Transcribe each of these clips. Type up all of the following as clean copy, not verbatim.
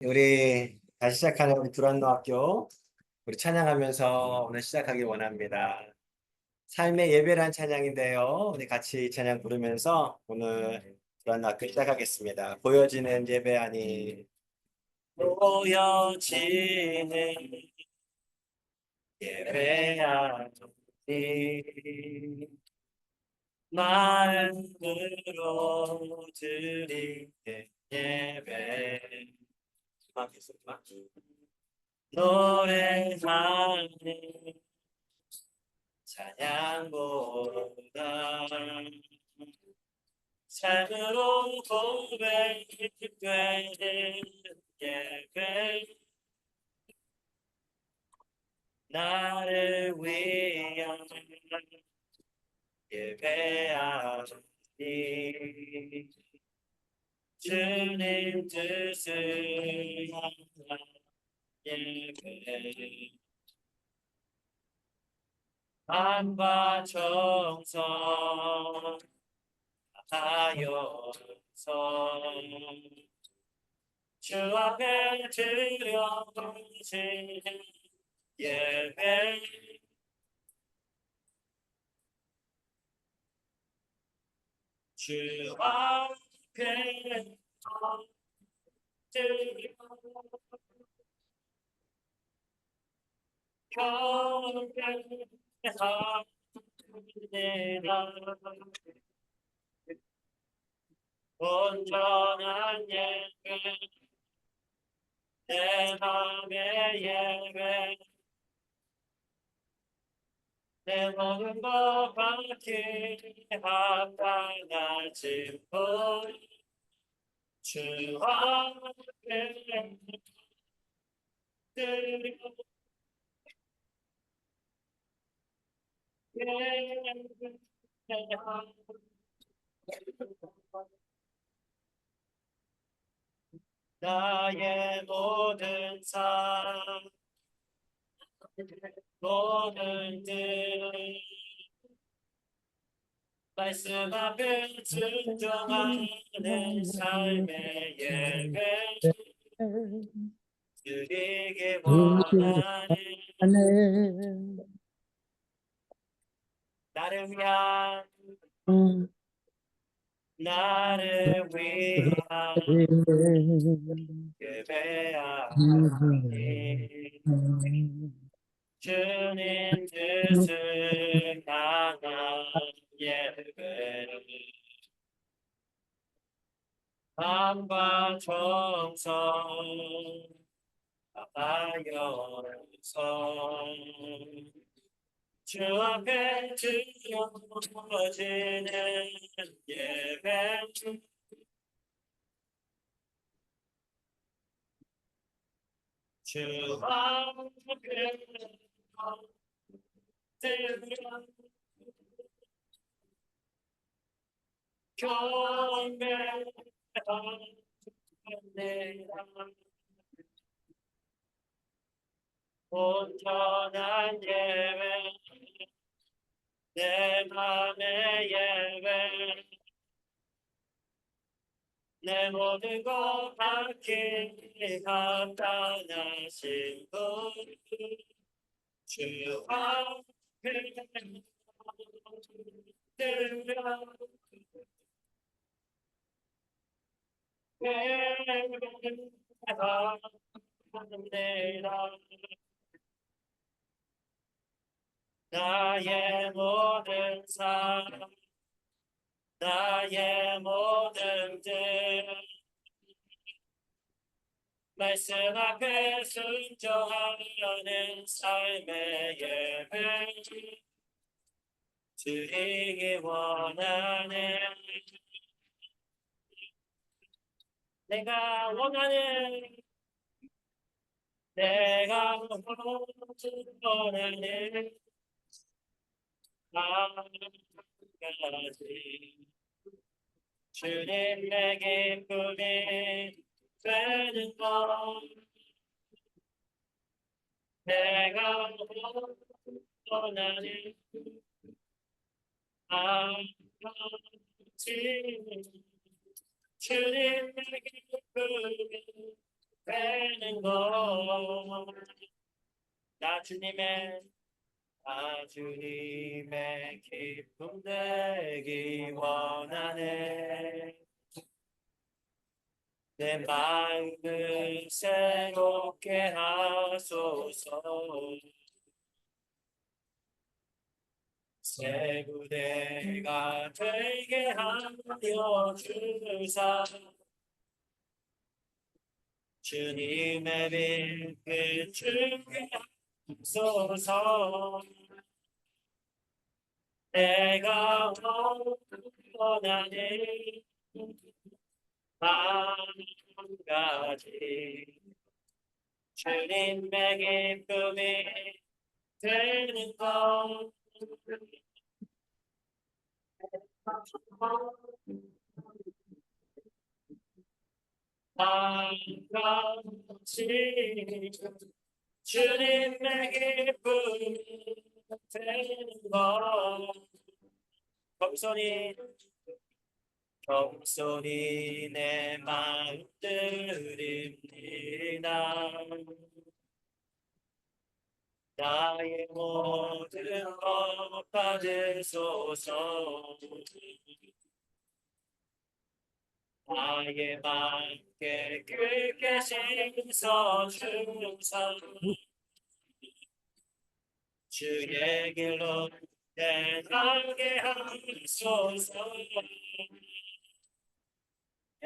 우리 다시 시작하는 우리 두란노 학교 우리 찬양하면서 오늘 시작하기 원합니다. 삶의 예배란 찬양인데요. 우리 같이 찬양 부르면서 오늘 두란노 학교 시작하겠습니다. 보여지는 예배 아니 보여지는 예배 아니 마음으로 드리는 예배 노래하는 찬양보다 삶으로 고백되는 예배 나를 위한 예배하니 주님 뜻을 향한 예배 안과 정성 하여서 주 앞에 드려지는 예배 주 앞에 드려 온전한 예배 내 맘의 예배 내 모든 것 받기 합당하지 주 앞에 드려 나의 모든 삶 모든 뜻 말씀 앞에 순종하는 삶의 예배 드리기 원하는 하네. 나를 위한 나를 위한 예배하니 주님 뜻을 향한 예배 마음과 정성 다하여서 주 앞에 드려지는 예배 주 앞에 드려 경배하네 온전한 예배 내 맘의 예배 내 모든 것 받기 합당하신 주 앞에 드려 예배하옵나이다 나의 모든 삶 나의 모든 뜻 말씀 앞에 순종하는 삶의 예배 드리기 원하네 내가 원하는 내가 원하는 한 가지 주님의 기쁨이 되는 것 내가 원하는 한 가지 주님의 기쁨이 되는 것. 나 주님의 주님의 기쁨 되기 원하네. 내 마음을 새롭게 하소서. 새 부대가 되게 하여 주사. 주님의 빛을 주게 하소서. 내가 원하는 한 가지 주님의 기쁨이 되는 것. 한 가지 주님의 기쁨이 되는 것. 겸손히 겸손히 내 마음 드립니다. 나의 모든 것 받으소서. 나의 맘께 크게 씻어 주사. 주의 길로 내가게 하소서.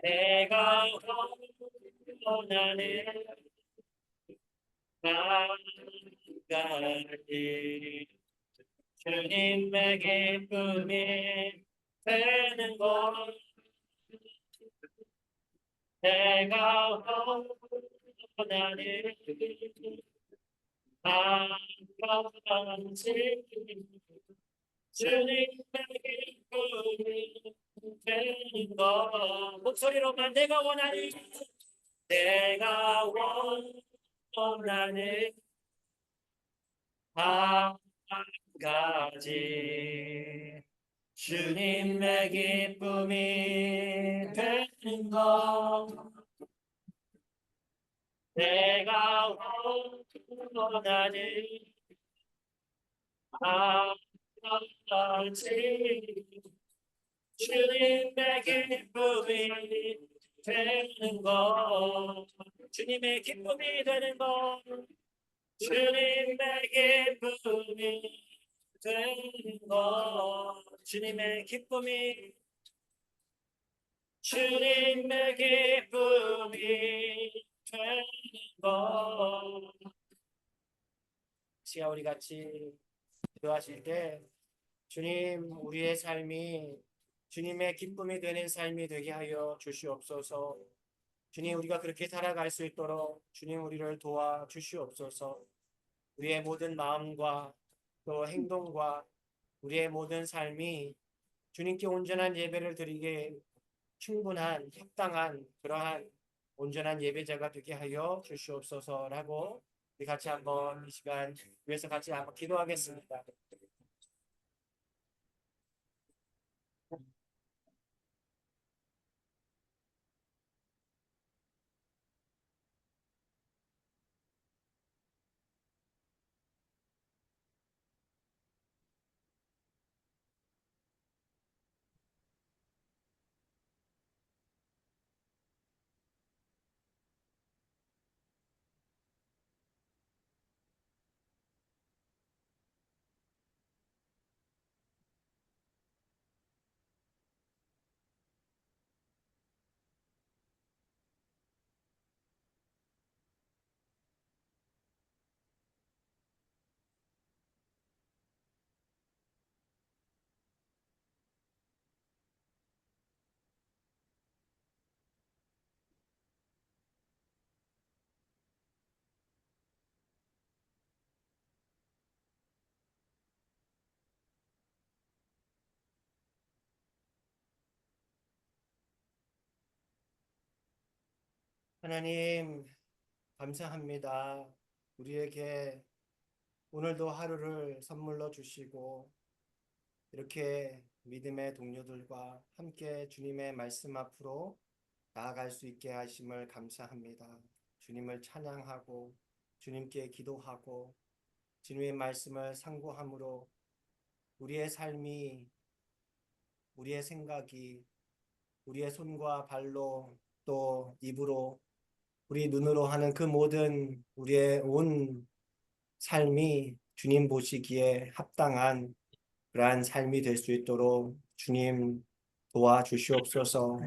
내가 원하는 한 가지 주님의 기쁨이 되는 것. 내가 원하는 한 가지 주님의 기쁨이 되는 것. 목소리로만 내가 원하는 한 가지 주님의 기쁨이 되는 것. 내가 원하는 한 가지 주님의 기쁨이 되는 것. 주님의 기쁨이 되는 것. 주님의 기쁨이 되는 것. 주님의 기쁨이 되는 것. 시야 우리 같이 기도하실 때 주님, 우리의 삶이 주님의 기쁨이 되는 삶이 되게 하여 주시옵소서. 주님, 우리가 그렇게 살아갈 수 있도록 주님 우리를 도와 주시옵소서. 우리의 모든 마음과 또 행동과 우리의 모든 삶이 주님께 온전한 예배를 드리게 충분한 합당한 그러한 온전한 예배자가 되게 하여 주시옵소서라고 우리 같이 한번 이 시간 위해서 같이 한번 기도하겠습니다. 하나님, 감사합니다. 우리에게 오늘도 하루를 선물로 주시고 이렇게 믿음의 동료들과 함께 주님의 말씀 앞으로 나아갈 수 있게 하심을 감사합니다. 주님을 찬양하고 주님께 기도하고 주님의 말씀을 상고함으로 우리의 삶이, 우리의 생각이, 우리의 손과 발로 또 입으로 우리 눈으로 하는 그 모든 우리의 온 삶이 주님 보시기에 합당한 그러한 삶이 될 수 있도록 주님 도와주시옵소서.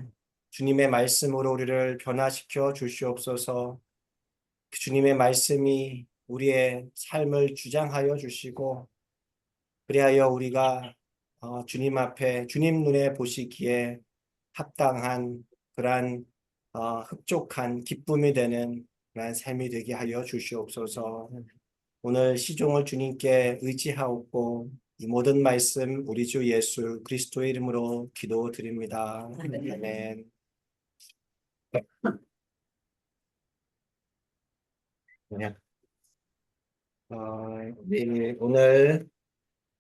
주님의 말씀으로 우리를 변화시켜 주시옵소서. 주님의 말씀이 우리의 삶을 주장하여 주시고 그리하여 우리가 주님 앞에 주님 눈에 보시기에 합당한 그러한 흡족한 기쁨이 되는 그러한 삶이 되게 하여 주시옵소서. 오늘 시종을 주님께 의지하옵고 이 모든 말씀 우리 주 예수 그리스도의 이름으로 기도드립니다. 아멘. 네. 우리 오늘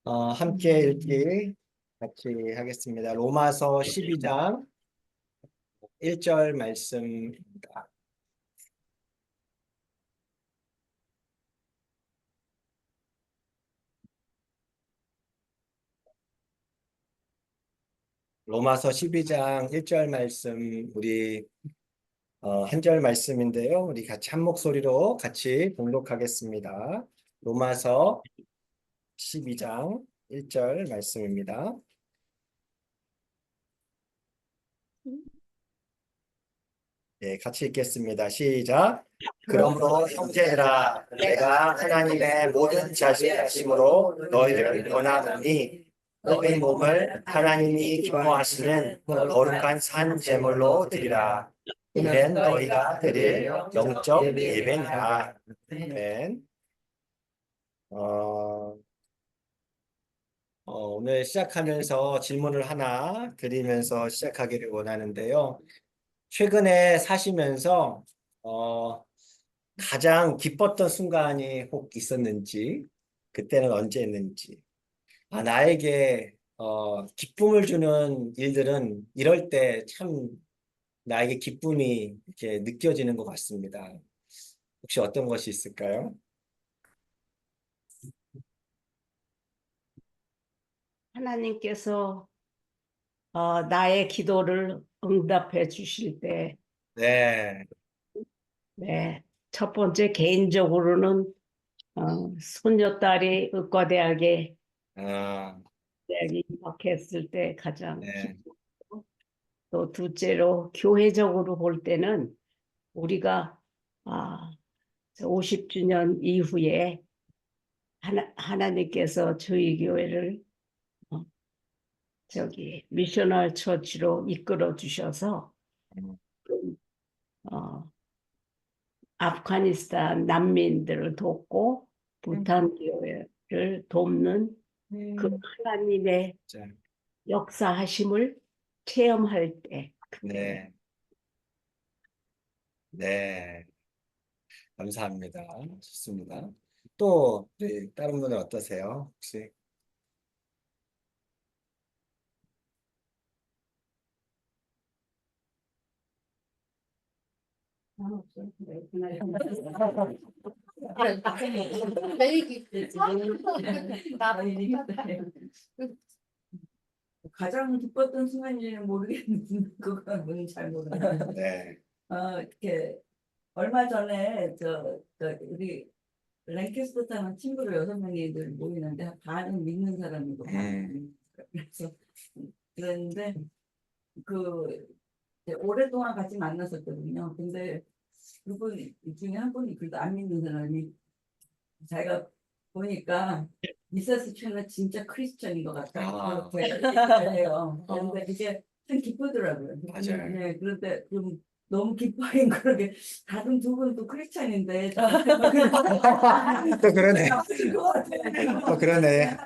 함께 읽기 같이 하겠습니다. 로마서 12장 1절 말씀입니다. 로마서 12장 1절 말씀 우리 한 절 말씀인데요. 우리 같이 한 목소리로 같이 봉독하겠습니다. 로마서 12장 1절 말씀입니다. 네, 같이 읽겠습니다. 시작. 그러므로 형제들아, 내가 하나님의 모든 자비하심으로 너희를 권하노니 너희 몸을 하나님이 기뻐하시는 거룩한 산 제물로 드리라. 이는 너희가 드릴 영적 예배니라. 아멘. 오늘 시작하면서 질문을 하나 드리면서 시작하기를 원하는데요. 최근에 사시면서 가장 기뻤던 순간이 혹 있었는지, 그때는 언제였는지, 나에게 기쁨을 주는 일들은 이럴 때 참 나에게 기쁨이 이렇게 느껴지는 것 같습니다. 혹시 어떤 것이 있을까요? 하나님께서 나의 기도를 응답해 주실 때, 네, 네, 첫 번째 개인적으로는 손녀딸이 의과대학에 아, 대학에 입학했을 때 가장 네, 기쁘고, 또 둘째로 교회적으로 볼 때는 우리가 아, 50주년 이후에 하나님께서 저희 교회를 어, 미셔널 처치로 이끌어 주셔서 음, 어, 아프가니스탄 난민들을 돕고 부탄 교회를 돕는 그 하나님의 자, 역사하심을 체험할 때 그때 네, 네, 감사합니다. 좋습니다. 또 다른 분은 어떠세요? 혹시? 가장 기뻤던 순간인지는 모르겠는데 그건 뭔지 잘 모르겠는데 네, 이렇게 얼마 전에 우리 랭캐스터 타는 친구를 6명이들 모이는데 반은 믿는 사람이고 그래서 그랬는데 그 이제 오랫동안 같이 만났었거든요. 근데 그분 중에 한 분이 그래도 안 믿는 사람이 자기가 보니까 미세스 chen 진짜 크리스천인 것 같다. 아. 그렇게 해요. 그런데 이게 참 기쁘더라고요. 맞아요. 네, 그런데 좀 너무 기뻐인 그러게 다른 두 분도 크리스천인데 또 그러네. 또 그러네.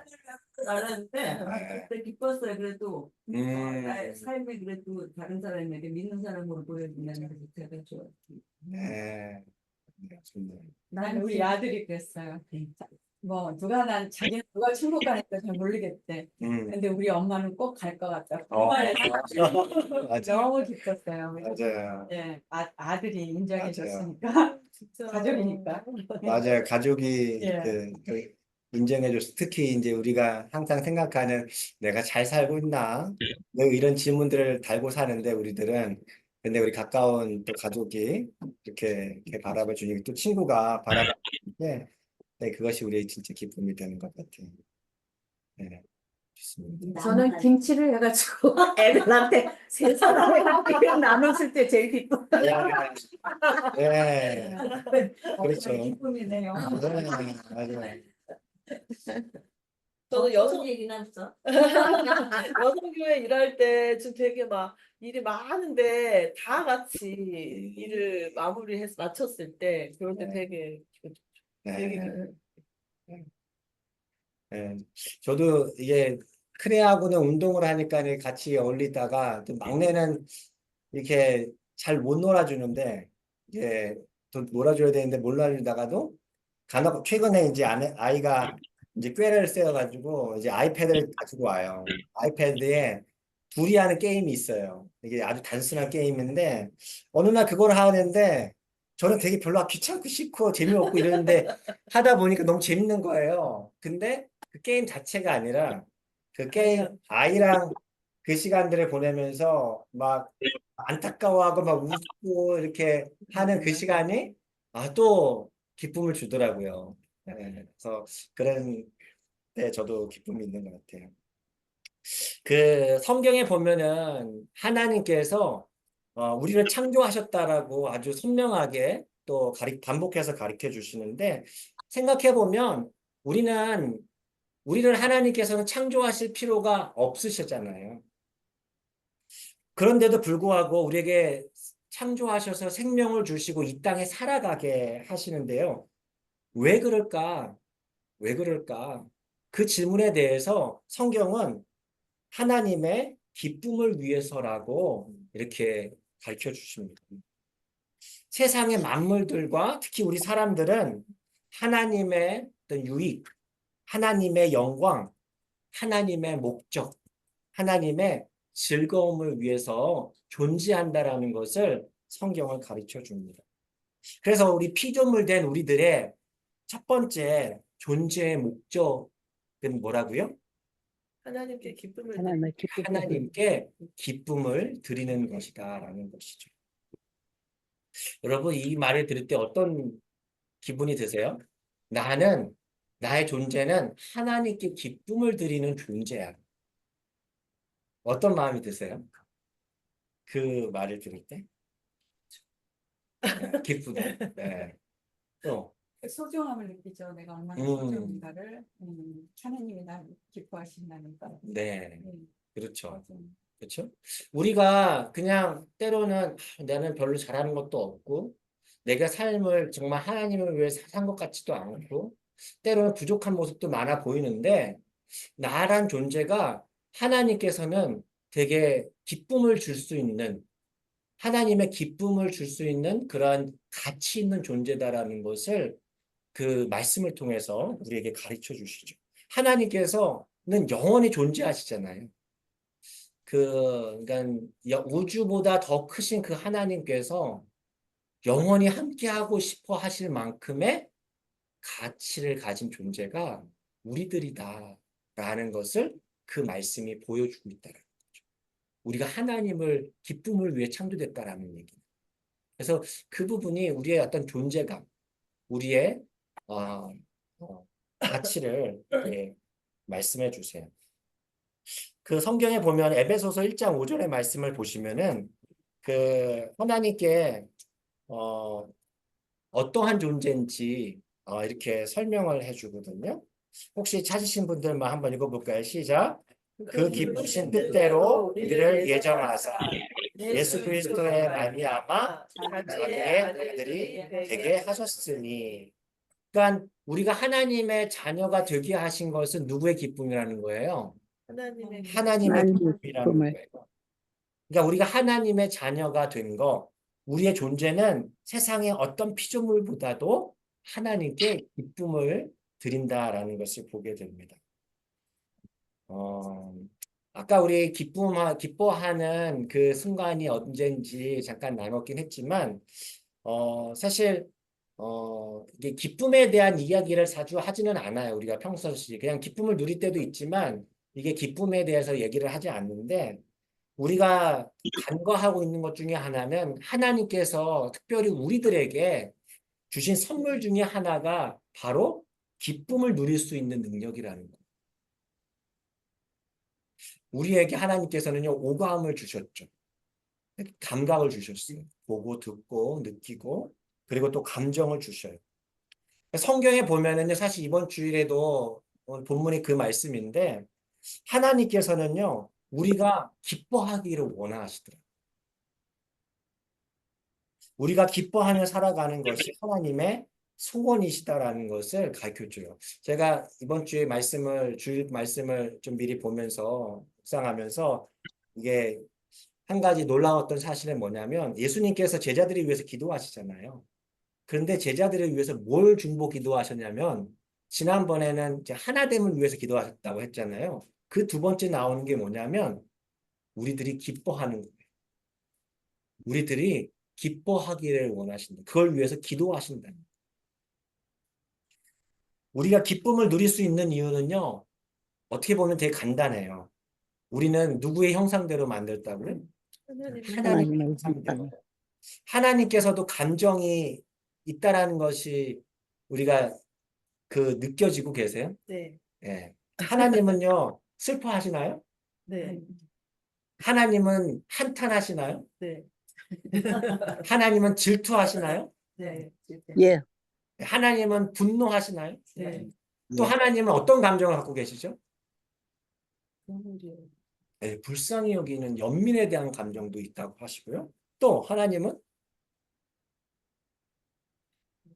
알았는데 네. 그때 기뻤어요. 그래도 나의 음, 삶이 그래도 다른 사람에게 믿는 사람으로 보여준다는 게 제가 좋아요. 네. 네, 좋네요. 난 우리 아들이 그랬어요. 뭐 난 자기는 누가 천국 가니까 잘 모르겠대. 음, 근데 우리 엄마는 꼭 갈 것 같다. 그 어, 말에 맞아요. 너무 기뻤어요. 맞아요. 예, 아들이 맞아요. 인정해 줬으니까. 진짜. 가족이니까. 맞아요. 가족이 예. 그 인정해줘서 특히 이제 우리가 항상 생각하는 내가 잘 살고 있나? 이런 질문들을 달고 사는데 우리들은 근데 우리 가까운 또 가족이 이렇게 바라봐 주니 또 친구가 바라봐 주는데 네, 그것이 우리의 진짜 기쁨이 되는 것 같아요. 네, 좋습니다. 저는 김치를 해가지고 애들한테 세 사람에 나눴을 때 제일 기뻐. 네, 그렇죠. 기쁨이네요. 네, 맞아요. 저는 여성 얘기나 했어. 여성교회 일할 때 좀 되게 막 일이 많은데 다 같이 일을 마무리해서 마쳤을 때 그럴 때 네. 되게 네. 기뻐요. 네. 저도 이게 큰애하고는 운동을 하니까 같이 어울리다가 또 막내는 이렇게 잘 못 놀아주는데 이게 또 놀아줘야 되는데 못 놀아주다가도 간혹 최근에 이제 아이가 이제 꾀를 세워가지고 이제 아이패드를 가지고 와요. 아이패드에 둘이 하는 게임이 있어요. 이게 아주 단순한 게임인데 어느 날 그걸 하는데 저는 되게 별로 귀찮고 싫고 재미없고 이러는데 하다 보니까 너무 재밌는 거예요. 근데 그 게임 자체가 아니라 그 게임 아이랑 그 시간들을 보내면서 막 안타까워하고 막 웃고 이렇게 하는 그 시간이 또 기쁨을 주더라고요. 네, 그래서 그런 때 저도 기쁨이 있는 것 같아요. 그 성경에 보면은 하나님께서 우리를 창조하셨다라고 아주 선명하게 또 반복해서 가르쳐 주시는데 생각해 보면 우리를 하나님께서는 창조하실 필요가 없으셨잖아요. 그런데도 불구하고 우리에게 창조하셔서 생명을 주시고 이 땅에 살아가게 하시는데요. 왜 그럴까? 왜 그럴까? 그 질문에 대해서 성경은 하나님의 기쁨을 위해서라고 이렇게 가르쳐 주십니다. 세상의 만물들과 특히 우리 사람들은 하나님의 어떤 유익, 하나님의 영광, 하나님의 목적, 하나님의 즐거움을 위해서 존재한다라는 것을 성경을 가르쳐 줍니다. 그래서 우리 피조물 된 우리들의 첫 번째 존재의 목적은 뭐라고요? 하나님께 기쁨을 하나님의 기쁨. 하나님께 기쁨을 드리는 것이다라는 것이죠. 여러분 이 말을 들을 때 어떤 기분이 드세요? 나의 존재는 하나님께 기쁨을 드리는 존재야. 어떤 마음이 드세요? 그 말을 들을 때? 네, 기쁘다. 네. 또, 소중함을 느끼죠. 내가 얼마나 소중한가를 하나님이 날 기뻐하신다니까. 네. 음, 그렇죠. 맞아요. 그렇죠? 우리가 그냥 때로는 나는 별로 잘하는 것도 없고 내가 삶을 정말 하나님을 위해 산 것 같지도 않고 때로는 부족한 모습도 많아 보이는데 나란 존재가 하나님께서는 되게 기쁨을 줄 수 있는 하나님의 기쁨을 줄 수 있는 그러한 가치 있는 존재다라는 것을 그 말씀을 통해서 우리에게 가르쳐 주시죠. 하나님께서는 영원히 존재하시잖아요. 그러니까 우주보다 더 크신 그 하나님께서 영원히 함께하고 싶어 하실 만큼의 가치를 가진 존재가 우리들이다라는 것을 그 말씀이 보여주고 있다는 거죠. 우리가 하나님을 기쁨을 위해 창조됐다라는 얘기입니다. 그래서 그 부분이 우리의 어떤 존재감, 우리의 어, 가치를 말씀해 주세요. 그 성경에 보면 에베소서 1장 5절의 말씀을 보시면은 그 하나님께 어떠한 존재인지 이렇게 설명을 해주거든요. 혹시 찾으신 분들만 한번 읽어볼까요? 시작. 그 기쁘신 뜻대로 우리를 예정하사 예수 그리스도의 말미암아 자기의 아들이 되게 하셨으니. 그러니까 우리가 하나님의 자녀가 되게 하신 것은 누구의 기쁨이라는 거예요? 하나님의 하나님의 하나님의 기쁨이라는 기쁨을. 거예요. 그러니까 우리가 하나님의 자녀가 된 거, 우리의 존재는 세상의 어떤 피조물보다도 하나님께 기쁨을 드린다라는 것을 보게 됩니다. 아까 우리 기뻐하는 그 순간이 언젠지 잠깐 나눴긴 했지만, 사실 이게 기쁨에 대한 이야기를 자주 하지는 않아요. 우리가 평상시 그냥 기쁨을 누릴 때도 있지만 이게 기쁨에 대해서 얘기를 하지 않는데 우리가 간과하고 있는 것 중에 하나는 하나님께서 특별히 우리들에게 주신 선물 중에 하나가 바로 기쁨을 누릴 수 있는 능력이라는 거예요. 우리에게 하나님께서는요, 오감을 주셨죠. 감각을 주셨어요. 보고, 듣고, 느끼고, 그리고 또 감정을 주셔요. 성경에 보면은요, 사실 이번 주일에도 오늘 본문이 그 말씀인데, 하나님께서는요, 우리가 기뻐하기를 원하시더라고요. 우리가 기뻐하며 살아가는 것이 하나님의 소원이시다라는 것을 가르쳐 줘요. 제가 이번 주에 주일 말씀을 좀 미리 보면서 묵상하면서 이게 한 가지 놀라웠던 사실은 뭐냐면 예수님께서 제자들을 위해서 기도하시잖아요. 그런데 제자들을 위해서 뭘 중보 기도하셨냐면 지난번에는 이제 하나됨을 위해서 기도하셨다고 했잖아요. 그 두 번째 나오는 게 뭐냐면 우리들이 기뻐하는 거예요. 우리들이 기뻐하기를 원하신다. 그걸 위해서 기도하신다. 우리가 기쁨을 누릴 수 있는 이유는요. 어떻게 보면 되게 간단해요. 우리는 누구의 형상대로 만들었다고요? 하나님의 하나님의 형상대로. 형상. 하나님께서도 감정이 있다라는 것이 우리가 느껴지고 계세요? 네, 예. 하나님은요, 슬퍼하시나요? 네, 하나님은 한탄하시나요? 네, 하나님은 질투하시나요? 네, 예. 하나님은 분노하시나요? 네. 또 하나님은 어떤 감정을 갖고 계시죠? 눈물이요. 예, 불쌍히 여기는 연민에 대한 감정도 있다고 하시고요. 또 하나님은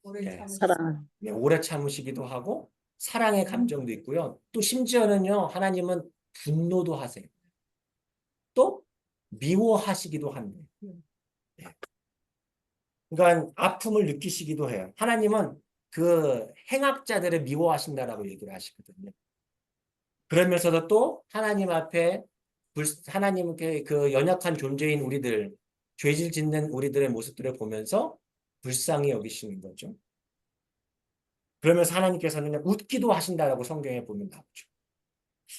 오래 네. 참으시고 사랑. 네, 오래 참으시기도 하고 사랑의 감정도 있고요. 또 심지어는요, 하나님은 분노도 하세요. 또 미워하시기도 합니다. 예. 그러니까 아픔을 느끼시기도 해요. 하나님은 그 행악자들을 미워하신다라고 얘기를 하시거든요. 그러면서도 또 하나님 앞에 하나님께 그 연약한 존재인 우리들, 죄질 짓는 우리들의 모습들을 보면서 불쌍히 여기시는 거죠. 그러면서 하나님께서는 웃기도 하신다라고 성경에 보면 나오죠.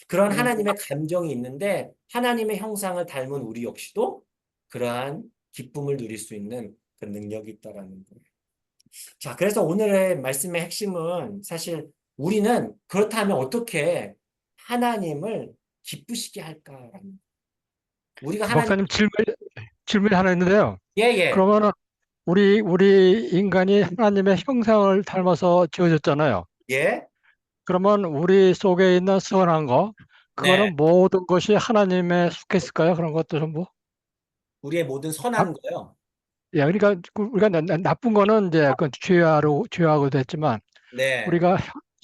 그런 하나님의 감정이 있는데 하나님의 형상을 닮은 우리 역시도 그러한 기쁨을 누릴 수 있는 그 능력이 있다라는 거예요. 자, 그래서 오늘의 말씀의 핵심은 사실 우리는 그렇다면 어떻게 하나님을 기쁘시게 할까라는 우리가 하나님 목사님 질문이 하나 있는데요. 예예 그러면은 우리 인간이 하나님의 형상을 닮아서 지어졌잖아요. 예, 그러면 우리 속에 있는 선한 거, 네 그거는 모든 것이 하나님에 속했을까요? 그런 것도 전부? 우리의 모든 아, 선한 거요. 예, 그러니까 우리가 나쁜 거는 이제 그 죄하고 됐지만 네, 우리가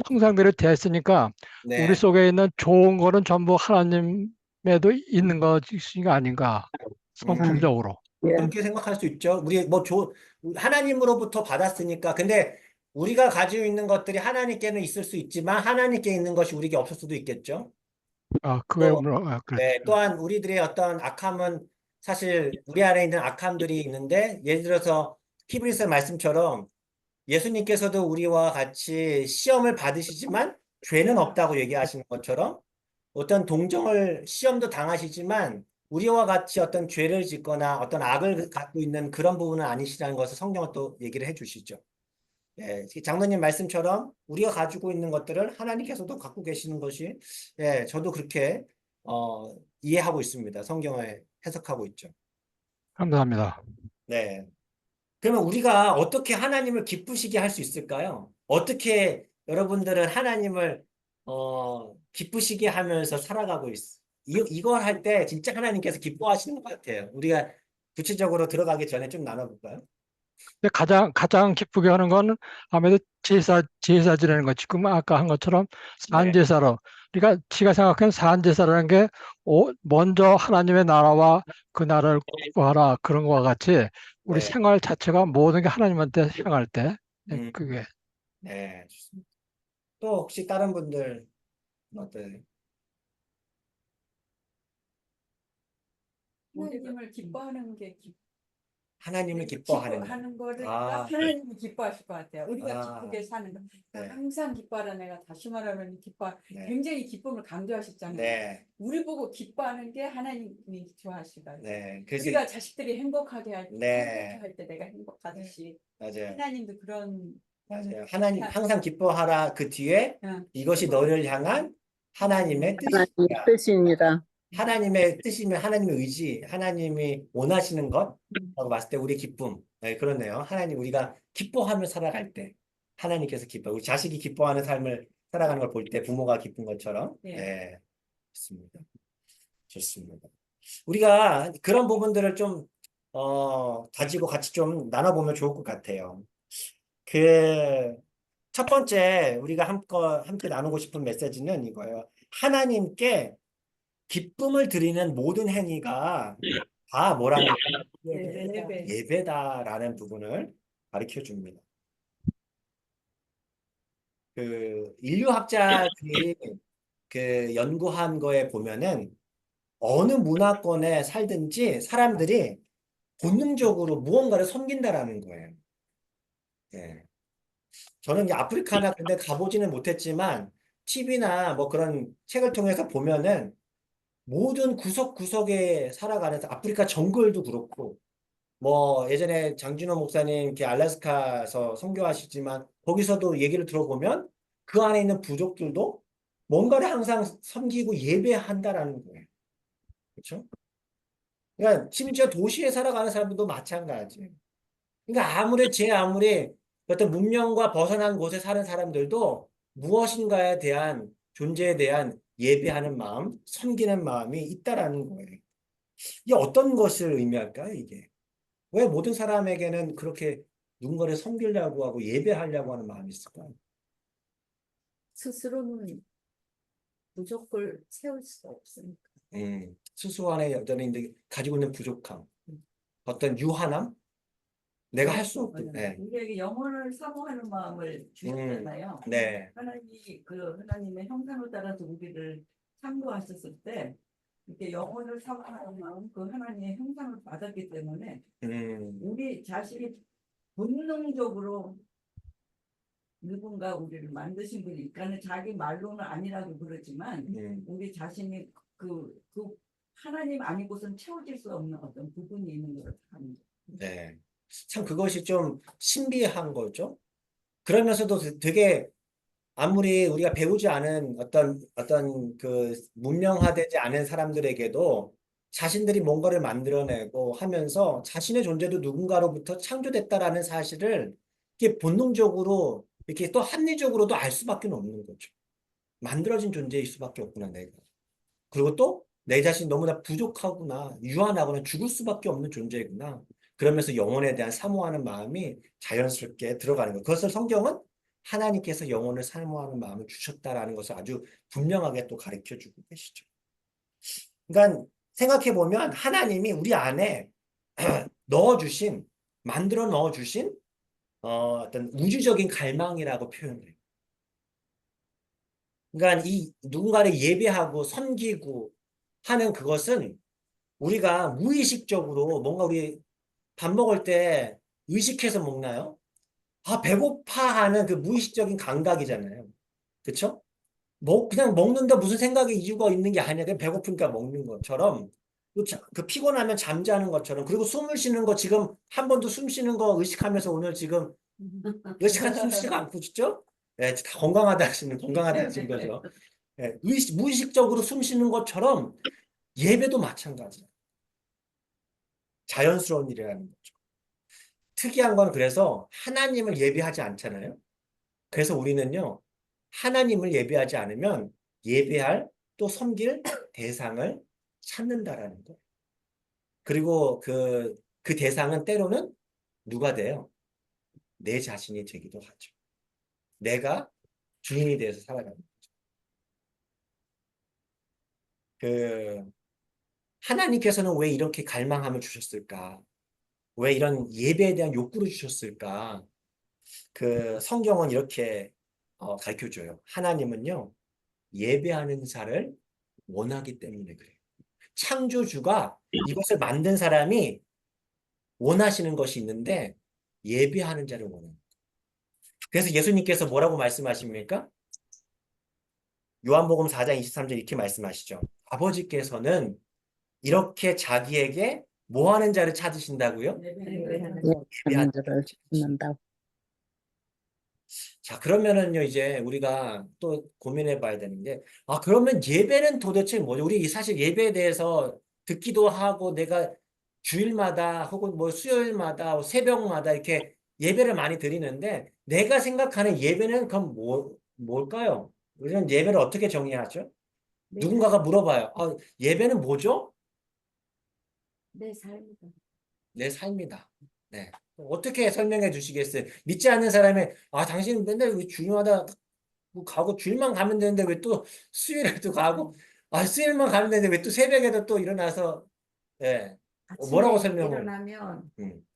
형상대로 됐으니까 우리 네. 속에 있는 좋은 거는 전부 하나님에도 있는 것이 아닌가, 음, 성품적으로. 예. 그렇게 생각할 수 있죠. 우리 하나님으로부터 받았으니까. 근데 우리가 가지고 있는 것들이 하나님께는 있을 수 있지만 하나님께 있는 것이 우리에게 없을 수도 있겠죠. 아, 그거에 또 그렇죠. 네, 또한 우리들의 어떤 악함은 사실 우리 안에 있는 악함들이 있는데 예를 들어서 히브리서 말씀처럼 예수님께서도 우리와 같이 시험을 받으시지만 죄는 없다고 얘기하시는 것처럼 어떤 시험도 당하시지만 우리와 같이 어떤 죄를 짓거나 어떤 악을 갖고 있는 그런 부분은 아니시라는 것을 성경은 또 얘기를 해주시죠. 예, 장로님 말씀처럼 우리가 가지고 있는 것들을 하나님께서도 갖고 계시는 것이 예, 저도 그렇게 이해하고 있습니다. 성경을 해석하고 있죠. 감사합니다. 네. 그러면 우리가 어떻게 하나님을 기쁘시게 할 수 있을까요? 어떻게 여러분들은 하나님을 기쁘시게 하면서 살아가고 이걸 할 때 진짜 하나님께서 기뻐하시는 것 같아요. 우리가 구체적으로 들어가기 전에 좀 나눠볼까요? 근데 가장 기쁘게 하는 건 아무래도 제사 지내는 거. 지금 아까 한 것처럼 네. 산제사로. 그러니까 지가 생각하는 산제사라는 게 먼저 하나님의 나라와 그 나라를 구하라 그런 거와 같이 우리 네. 생활 자체가 모든 게 하나님한테 향할 때 음, 그게 네. 좋습니다. 또 혹시 다른 분들 어때요? 하나님을 기뻐하는 게 하나님을 기뻐하는 것. 기뻐하는 거를 아. 하나님이 기뻐하실 것 같아요. 우리가 아. 기쁘게 사는 거. 네. 항상 기뻐하라 내가 다시 말하면 네. 굉장히 기쁨을 강조하셨잖아요. 네. 우리 보고 기뻐하는 게 하나님이 좋아하시다. 네. 그래서 우리가 자식들이 행복하게 할 때, 네. 행복할 때 내가 행복하듯이 맞아요. 하나님도 그런 맞아요. 하나님 항상 기뻐하라 그 뒤에 응. 이것이 너를 향한 하나님의 하나님의 뜻이야. 뜻입니다. 하나님의 뜻이면 하나님의 의지, 하나님이 원하시는 것라고 봤을 때 우리 기쁨. 네, 그렇네요. 하나님 우리가 기뻐하며 살아갈 때 하나님께서 기뻐. 우리 자식이 기뻐하는 삶을 살아가는 걸 볼 때 부모가 기쁜 것처럼. 네. 네. 좋습니다. 좋습니다. 우리가 그런 부분들을 좀 가지고 같이 좀 나눠보면 좋을 것 같아요. 그 첫 번째 우리가 함께 나누고 싶은 메시지는 이거예요. 하나님께 기쁨을 드리는 모든 행위가 다 뭐라는 예배. 예배다라는 부분을 가르쳐 줍니다. 그 인류학자들이 그 연구한 거에 보면은 어느 문화권에 살든지 사람들이 본능적으로 무언가를 섬긴다라는 거예요. 예. 저는 이제 아프리카나 근데 가보지는 못했지만 TV나 뭐 그런 책을 통해서 보면은 모든 구석구석에 살아가는 아프리카 정글도 그렇고 뭐 예전에 장진호 목사님 이렇게 알래스카에서 선교하시지만 거기서도 얘기를 들어보면 그 안에 있는 부족들도 뭔가를 항상 섬기고 예배한다라는 거예요. 그렇죠? 그러니까 심지어 도시에 살아가는 사람들도 마찬가지예요. 그러니까 아무리 어떤 문명과 벗어난 곳에 사는 사람들도 무엇인가에 대한 존재에 대한 예배하는 마음, 섬기는 마음이 있다라는 거예요. 이게 어떤 것을 의미할까요, 이게? 왜 모든 사람에게는 그렇게 누군가를 섬기려고 하고 예배하려고 하는 마음이 있을까요? 스스로는 부족을 채울 수 없으니까. 스스로 안에 여전히 가지고 있는 부족함, 어떤 유한함, 내가 할 수 없고, 네. 우리에게 영혼을 사모하는 마음을 주셨잖아요. 네. 하나님이 하나님의 형상을 따라서 우리를 창조하셨을 때 이렇게 영혼을 사모하는 마음, 그 하나님의 형상을 받았기 때문에 우리 자신이 본능적으로 누군가 우리를 만드신 분이 있다는 자기 말로는 아니라고 그러지만 우리 자신이 그 하나님 아니고선 채워질 수 없는 어떤 부분이 있는 걸 합니다. 네. 참 그것이 좀 신비한 거죠. 그러면서도 되게 아무리 우리가 배우지 않은 어떤 그 문명화되지 않은 사람들에게도 자신들이 뭔가를 만들어내고 하면서 자신의 존재도 누군가로부터 창조됐다라는 사실을 이렇게 본능적으로 이렇게 또 합리적으로도 알 수밖에 없는 거죠. 만들어진 존재일 수밖에 없구나, 내가. 그리고 또 내 자신이 너무나 부족하구나, 유한하거나 죽을 수밖에 없는 존재구나. 그러면서 영혼에 대한 사모하는 마음이 자연스럽게 들어가는 거예요. 그것을 성경은 하나님께서 영혼을 사모하는 마음을 주셨다라는 것을 아주 분명하게 또 가르쳐 주고 계시죠. 그러니까 생각해 보면 하나님이 우리 안에 만들어 넣어주신 어떤 우주적인 갈망이라고 표현해요. 그러니까 이 누군가를 예배하고 섬기고 하는 그것은 우리가 무의식적으로 뭔가 우리 밥 먹을 때 의식해서 먹나요? 아, 배고파하는 그 무의식적인 감각이잖아요. 그쵸? 그냥 먹는다 무슨 생각이 이유가 있는 게 아니라 그냥 배고프니까 먹는 것처럼 그 피곤하면 잠자는 것처럼 그리고 숨을 쉬는 거 지금 한 번도 숨 쉬는 거 의식하면서 오늘 지금 의식한 숨 쉬지가 않고 있죠? 네, 다 건강하다 하시는 거죠. 네, 무의식적으로 숨 쉬는 것처럼 예배도 마찬가지예요. 자연스러운 일이라는 거죠. 특이한 건 그래서 하나님을 예배하지 않잖아요. 그래서 우리는요, 하나님을 예배하지 않으면 예배할 또 섬길 대상을 찾는다라는 거예요. 그리고 그 대상은 때로는 누가 돼요? 내 자신이 되기도 하죠. 내가 주인이 돼서 살아가는 거죠. 하나님께서는 왜 이렇게 갈망함을 주셨을까? 왜 이런 예배에 대한 욕구를 주셨을까? 성경은 이렇게 가르쳐줘요. 하나님은요, 예배하는 자를 원하기 때문에 그래요. 창조주가 이것을 만든 사람이 원하시는 것이 있는데 예배하는 자를 원합니다. 그래서 예수님께서 뭐라고 말씀하십니까? 요한복음 4장 23절 이렇게 말씀하시죠. 아버지께서는 이렇게 자기에게 뭐 하는 자를 찾으신다고요? 예배하는 예배하는 자를 찾는다고. 자, 그러면은요, 이제 우리가 또 고민해 봐야 되는 게, 아, 그러면 예배는 도대체 뭐죠? 우리 사실 예배에 대해서 듣기도 하고, 내가 주일마다 혹은 뭐 수요일마다, 새벽마다 이렇게 예배를 많이 드리는데, 내가 생각하는 예배는 그럼 뭘까요? 우리는 예배를 어떻게 정의하죠? 누군가가 물어봐요. 아, 예배는 뭐죠? 내 삶이다. 내 삶이다. 네. 어떻게 설명해 주시겠어요? 믿지 않는 사람이, 아, 당신 맨날 왜 주일마다 뭐 가고 주일만 가면 되는데 왜 또 수요일에도 가고, 아, 수요일만 가면 되는데 왜 또 새벽에도 또 일어나서, 예. 뭐라고 아침에 설명을? 일어나면 음,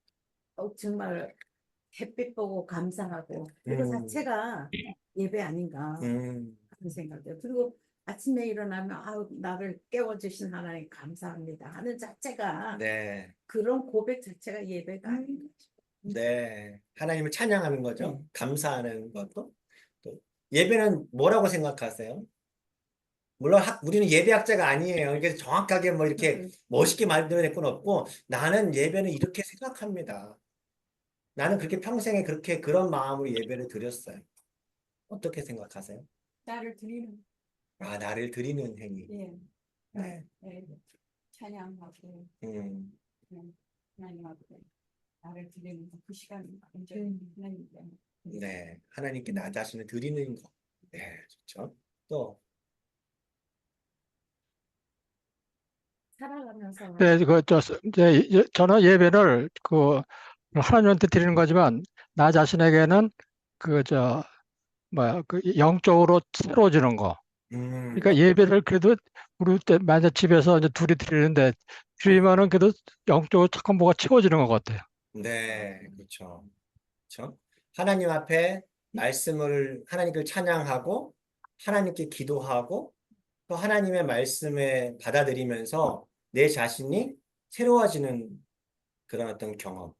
정말 햇빛 보고 감사하고 이거 음, 자체가 예배 아닌가 음, 하는 생각이에요. 그리고 아침에 일어나면 아우 나를 깨워주신 하나님 감사합니다 하는 자체가 네, 그런 고백 자체가 예배가 아닌가 싶어요. 네. 하나님을 찬양하는 거죠. 네. 감사하는 것도. 또 예배는 뭐라고 생각하세요? 물론 우리는 예배학자가 아니에요. 이게 정확하게 뭐 이렇게 멋있게 말씀드릴 건 없고, 나는 예배는 이렇게 생각합니다. 나는 그렇게 평생에 그렇게 그런 마음으로 예배를 드렸어요. 어떻게 생각하세요? 나를 드리는 아, 나를 드리는 행위. 예, 네. 예, 찬양하고 하나님 앞에 나를 드리는 그 시간 완전히 하나님 때문에. 네. 하나님께 나 자신을 드리는 것. 네, 좋죠. 또, 살아가면서 네, 저는 예배를 하나님한테 드리는 거지만 나 자신에게는 영적으로 새로워지는 거. 그러니까 예배를 그래도 우리 때 만약 집에서 이제 둘이 드리는데 드리면은 그래도 영적으로 조금 뭐가 채워지는 것 같아요. 네, 그렇죠. 그렇죠. 하나님 앞에 말씀을, 하나님께 찬양하고, 하나님께 기도하고, 또 하나님의 말씀에 받아들이면서 내 자신이 새로워지는 그런 어떤 경험.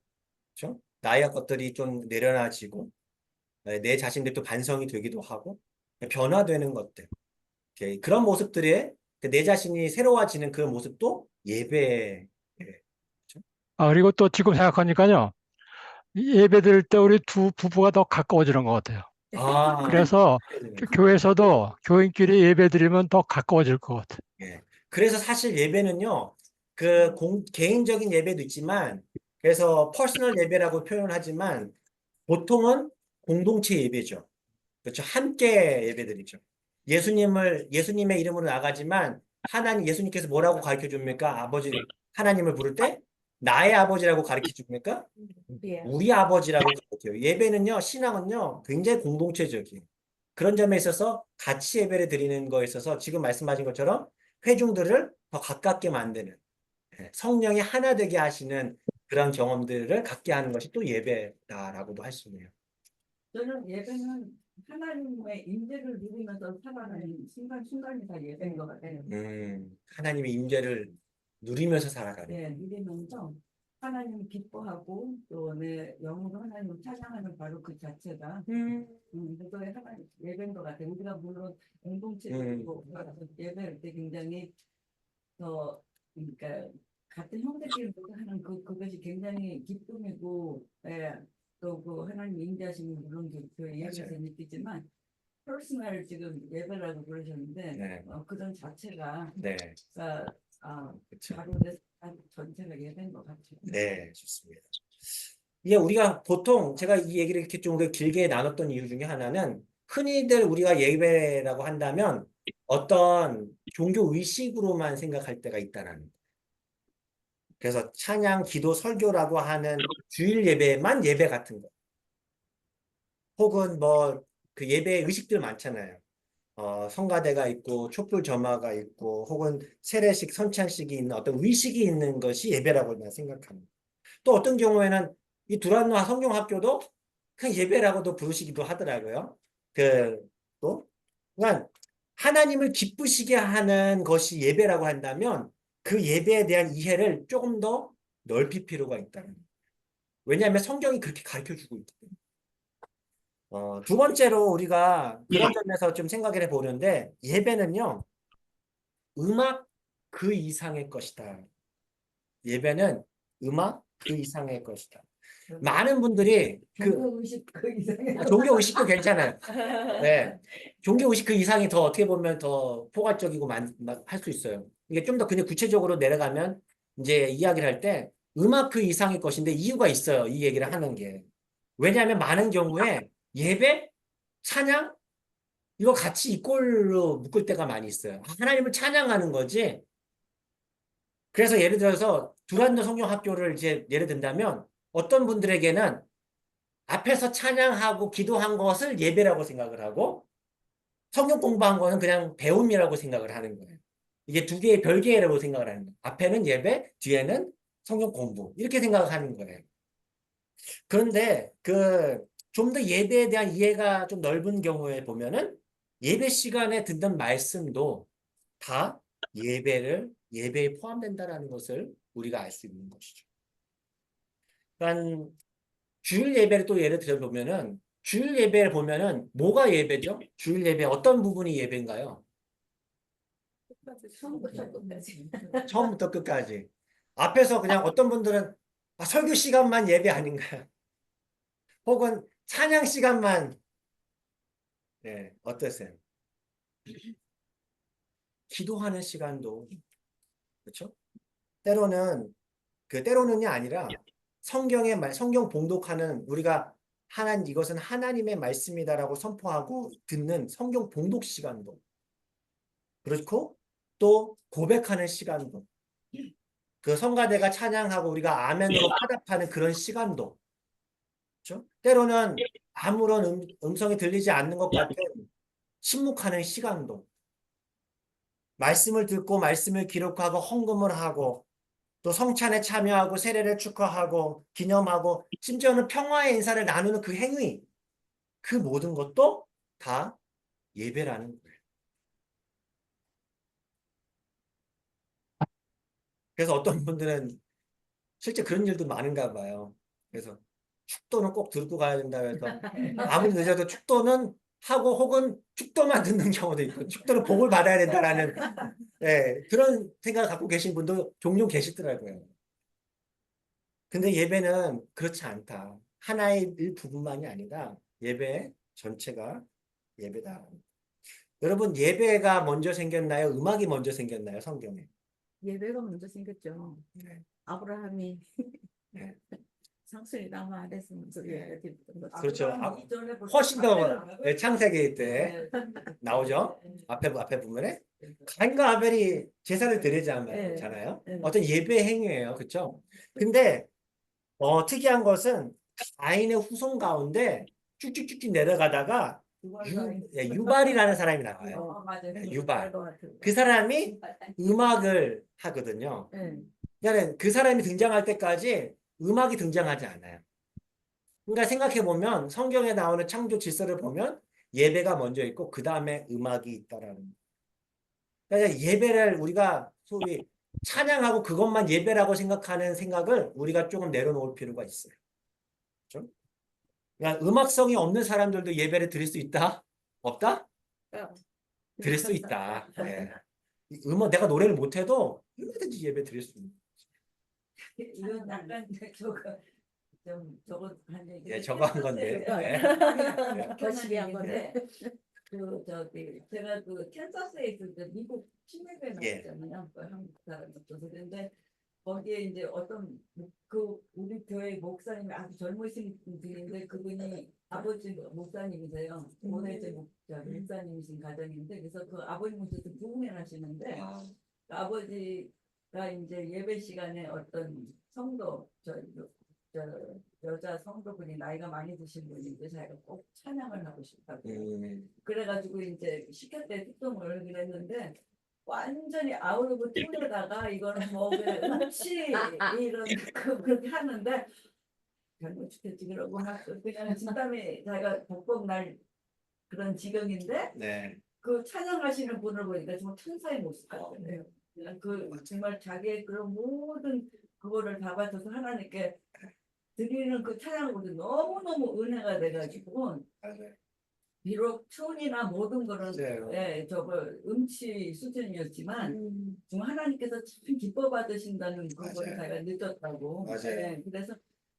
그렇죠? 나의 것들이 좀 내려놔지고, 내 자신들이 또 반성이 되기도 하고, 변화되는 것들. 이렇게 그런 모습들에 내 자신이 새로워지는 그 모습도 예배. 그렇죠? 아, 그리고 또 지금 생각하니까요. 이 예배 드릴 때 우리 두 부부가 더 가까워지는 것 같아요. 아, 그래서 교회에서도 교인끼리 예배 드리면 더 가까워질 것 같아요. 예. 그래서 사실 예배는요, 개인적인 예배도 있지만, 그래서 퍼스널 예배라고 표현을 하지만, 보통은 공동체 예배죠. 그렇죠. 함께 예배드리죠. 예수님의 이름으로 나가지만, 예수님께서 뭐라고 가르쳐 줍니까? 하나님을 부를 때, 나의 아버지라고 가르쳐 줍니까? 예. 우리 아버지라고 가르쳐요. 예배는요, 신앙은요, 굉장히 공동체적이에요. 그런 점에 있어서 같이 예배를 드리는 거에 있어서 지금 말씀하신 것처럼 회중들을 더 가깝게 만드는, 성령이 하나 되게 하시는 그런 경험들을 갖게 하는 것이 또 예배다라고도 할 수 있네요. 저는 예배는 하나님의 임재를 누리면서 살아가는 순간순간이 다 예배인 것 같아요. 하나님의 임재를 누리면서 살아가는. 예, 누리면서 하나님을 기뻐하고 또 내 영으로 하나님을 찬양하는 바로 그 자체가 그거의 하나님 예배인 것 같아요. 우리가 물론 공동체적이고 예배할 때 굉장히 더 그러니까 같은 형제끼리 하는 그것이 굉장히 기쁨이고 또 그 하나님 임재하심이 물론 그 예배에서 맞아요. 느끼지만 퍼스널 지금 예배라고 그러셨는데 네. 그런 자체가 네, 그렇죠. 바로 내 삶 전체가 예배인 것 같아요. 네, 좋습니다. 이게 우리가 보통 제가 이 얘기를 이렇게 좀 길게 나눴던 이유 중에 하나는 흔히들 우리가 예배라고 한다면 어떤 종교 의식으로만 생각할 때가 있다는 거예요. 그래서 찬양, 기도, 설교라고 하는 주일 예배만 예배 같은 거. 혹은 뭐 그 예배 의식들 많잖아요. 성가대가 있고 촛불 점화가 있고 혹은 세례식, 선찬식이 있는 어떤 의식이 있는 것이 예배라고 난 생각합니다. 또 어떤 경우에는 이 두란노 성경학교도 그냥 예배라고도 부르시기도 하더라고요. 그러니까 하나님을 기쁘시게 하는 것이 예배라고 한다면 그 예배에 대한 이해를 조금 더 넓힐 필요가 있다는 거예요. 왜냐하면 성경이 그렇게 가르쳐 주고 있기 때문에. 두 번째로 우리가 그런 점에서 좀 생각을 해보는데 예배는요. 음악 그 이상의 것이다. 예배는 음악 그 이상의 것이다. 많은 분들이 종교 의식 그 이상의 종교 의식도 괜찮아요. 네. 종교 의식 그 이상이 더 어떻게 보면 더 포괄적이고 할 수 있어요. 이게 좀 더 그냥 구체적으로 내려가면 이제 이야기를 할 때 음악 그 이상의 것인데 이유가 있어요. 이 얘기를 하는 게. 왜냐하면 많은 경우에 예배, 찬양 이거 같이 이꼴로 묶을 때가 많이 있어요. 하나님을 찬양하는 거지. 그래서 예를 들어서 두란노 성경학교를 이제 예를 든다면 어떤 분들에게는 앞에서 찬양하고 기도한 것을 예배라고 생각을 하고 성경 공부한 거는 그냥 배움이라고 생각을 하는 거예요. 이게 두 개의 별개라고 생각을 하는 거예요. 앞에는 예배, 뒤에는 성경 공부 이렇게 생각을 하는 거예요. 그런데 좀 더 예배에 대한 이해가 좀 넓은 경우에 보면은 예배 시간에 듣는 말씀도 다 예배에 포함된다라는 것을 우리가 알 수 있는 것이죠. 그러니까 주일 예배를 또 예를 들어보면은 주일 예배를 보면은 뭐가 예배죠? 주일 예배 어떤 부분이 예배인가요? 처음부터 끝까지. 처음부터 끝까지. 앞에서 그냥 어떤 분들은 설교 시간만 예배 아닌가요? 혹은 찬양 시간만 네, 어떠세요? 기도하는 시간도 그렇죠? 때로는이 아니라 성경 봉독하는 우리가 이것은 하나님의 말씀이다라고 선포하고 듣는 성경 봉독 시간도 그렇고 또 고백하는 시간도 그 성가대가 찬양하고 우리가 아멘으로 화답하는 그런 시간도 그렇죠? 때로는 아무런 음성이 들리지 않는 것 같은 침묵하는 시간도 말씀을 듣고 말씀을 기록하고 헌금을 하고 또 성찬에 참여하고 세례를 축하하고 기념하고 심지어는 평화의 인사를 나누는 그 행위 그 모든 것도 다 예배라는 거예요. 그래서 어떤 분들은 실제 그런 일도 많은가 봐요. 그래서 축도는 꼭 들고 가야 된다 해서 아무리 늦어도 축도는 하고 혹은 축도만 듣는 경우도 있고 축도는 복을 받아야 된다라는 그런 생각을 갖고 계신 분도 종종 계시더라고요. 근데 예배는 그렇지 않다. 하나의 일부분만이 아니라 예배 전체가 예배다. 여러분 예배가 먼저 생겼나요? 음악이 먼저 생겼나요? 성경에. 예배가 먼저 생겼죠. 네. 아브라함이 네. 상수리 나무 아래서 먼저 예배 드렸던 거죠. 그렇죠. 이전에 벌써 훨씬 더 앞에는 창세기 때 나오죠. 앞에 부분에 가인과 아벨이 제사를 드리잖아요. 네. 어떤 예배 행위예요. 그렇죠? 근데 특이한 것은 가인의 후손 가운데 쭉쭉쭉쭉 내려가다가 유발이라는 사람이 나와요. 맞아요. 네, 유발. 것 같아요. 그 사람이 음악을 하거든요. 네. 그러니까 그 사람이 등장할 때까지 음악이 등장하지 않아요. 그러니까 생각해보면 성경에 나오는 창조 질서를 보면 예배가 먼저 있고 그 다음에 음악이 있다라는 거예요. 그러니까 예배를 우리가 소위 찬양하고 그것만 예배라고 생각하는 생각을 우리가 조금 내려놓을 필요가 있어요. 그렇죠? 그러니까 음악성이 없는 사람들도 예배를 드릴 수 있다? 없다? 드릴 수 있다. 네. 내가 노래를 못해도 얼마든지 예배 드릴 수 있는. 이건 약간 저거 한 얘기. 예, 저거 한 건데. 거시기 한 건데. 제가 캔자스에 있을 때 미국 치맥에 예. 나왔잖아요. 한국 사람 없어서 근데 거기에 이제 어떤 우리 교회 목사님이 아주 젊으신 분인데 그분이 아버지 목사님이세요. 오해제 목사님이신 가정인데 그래서 그 아버님 모셔서 부흥회 하시는데 아버지가 이제 예배 시간에 어떤 성도 여자 성도분이 나이가 많이 드신 분인데 자기가 꼭 찬양을 하고 싶다고 그래가지고 이제 시켰대 특동을 그랬는데 완전히 아우르고 뚫려다가 이거는 뭐 음치 이런 그렇게 하는데 잘못 죽겠지 그러고 막 그냥 진땀이 자기가 벅벅 날 그런 지경인데 네. 그 찬양하시는 분을 보니까 정말 천사의 모습 같아요. 그 정말 자기의 그런 모든 그거를 다 바쳐서 하나님께 드리는 그 찬양으로 너무너무 은혜가 돼가지고 비록 톤이나 모든 거는 맞아요. 예, 저거 음치 수준이었지만 지금 하나님께서 참 기뻐 받으신다는 그걸 맞아요. 제가 느꼈다고. 맞아요. 예, 그래서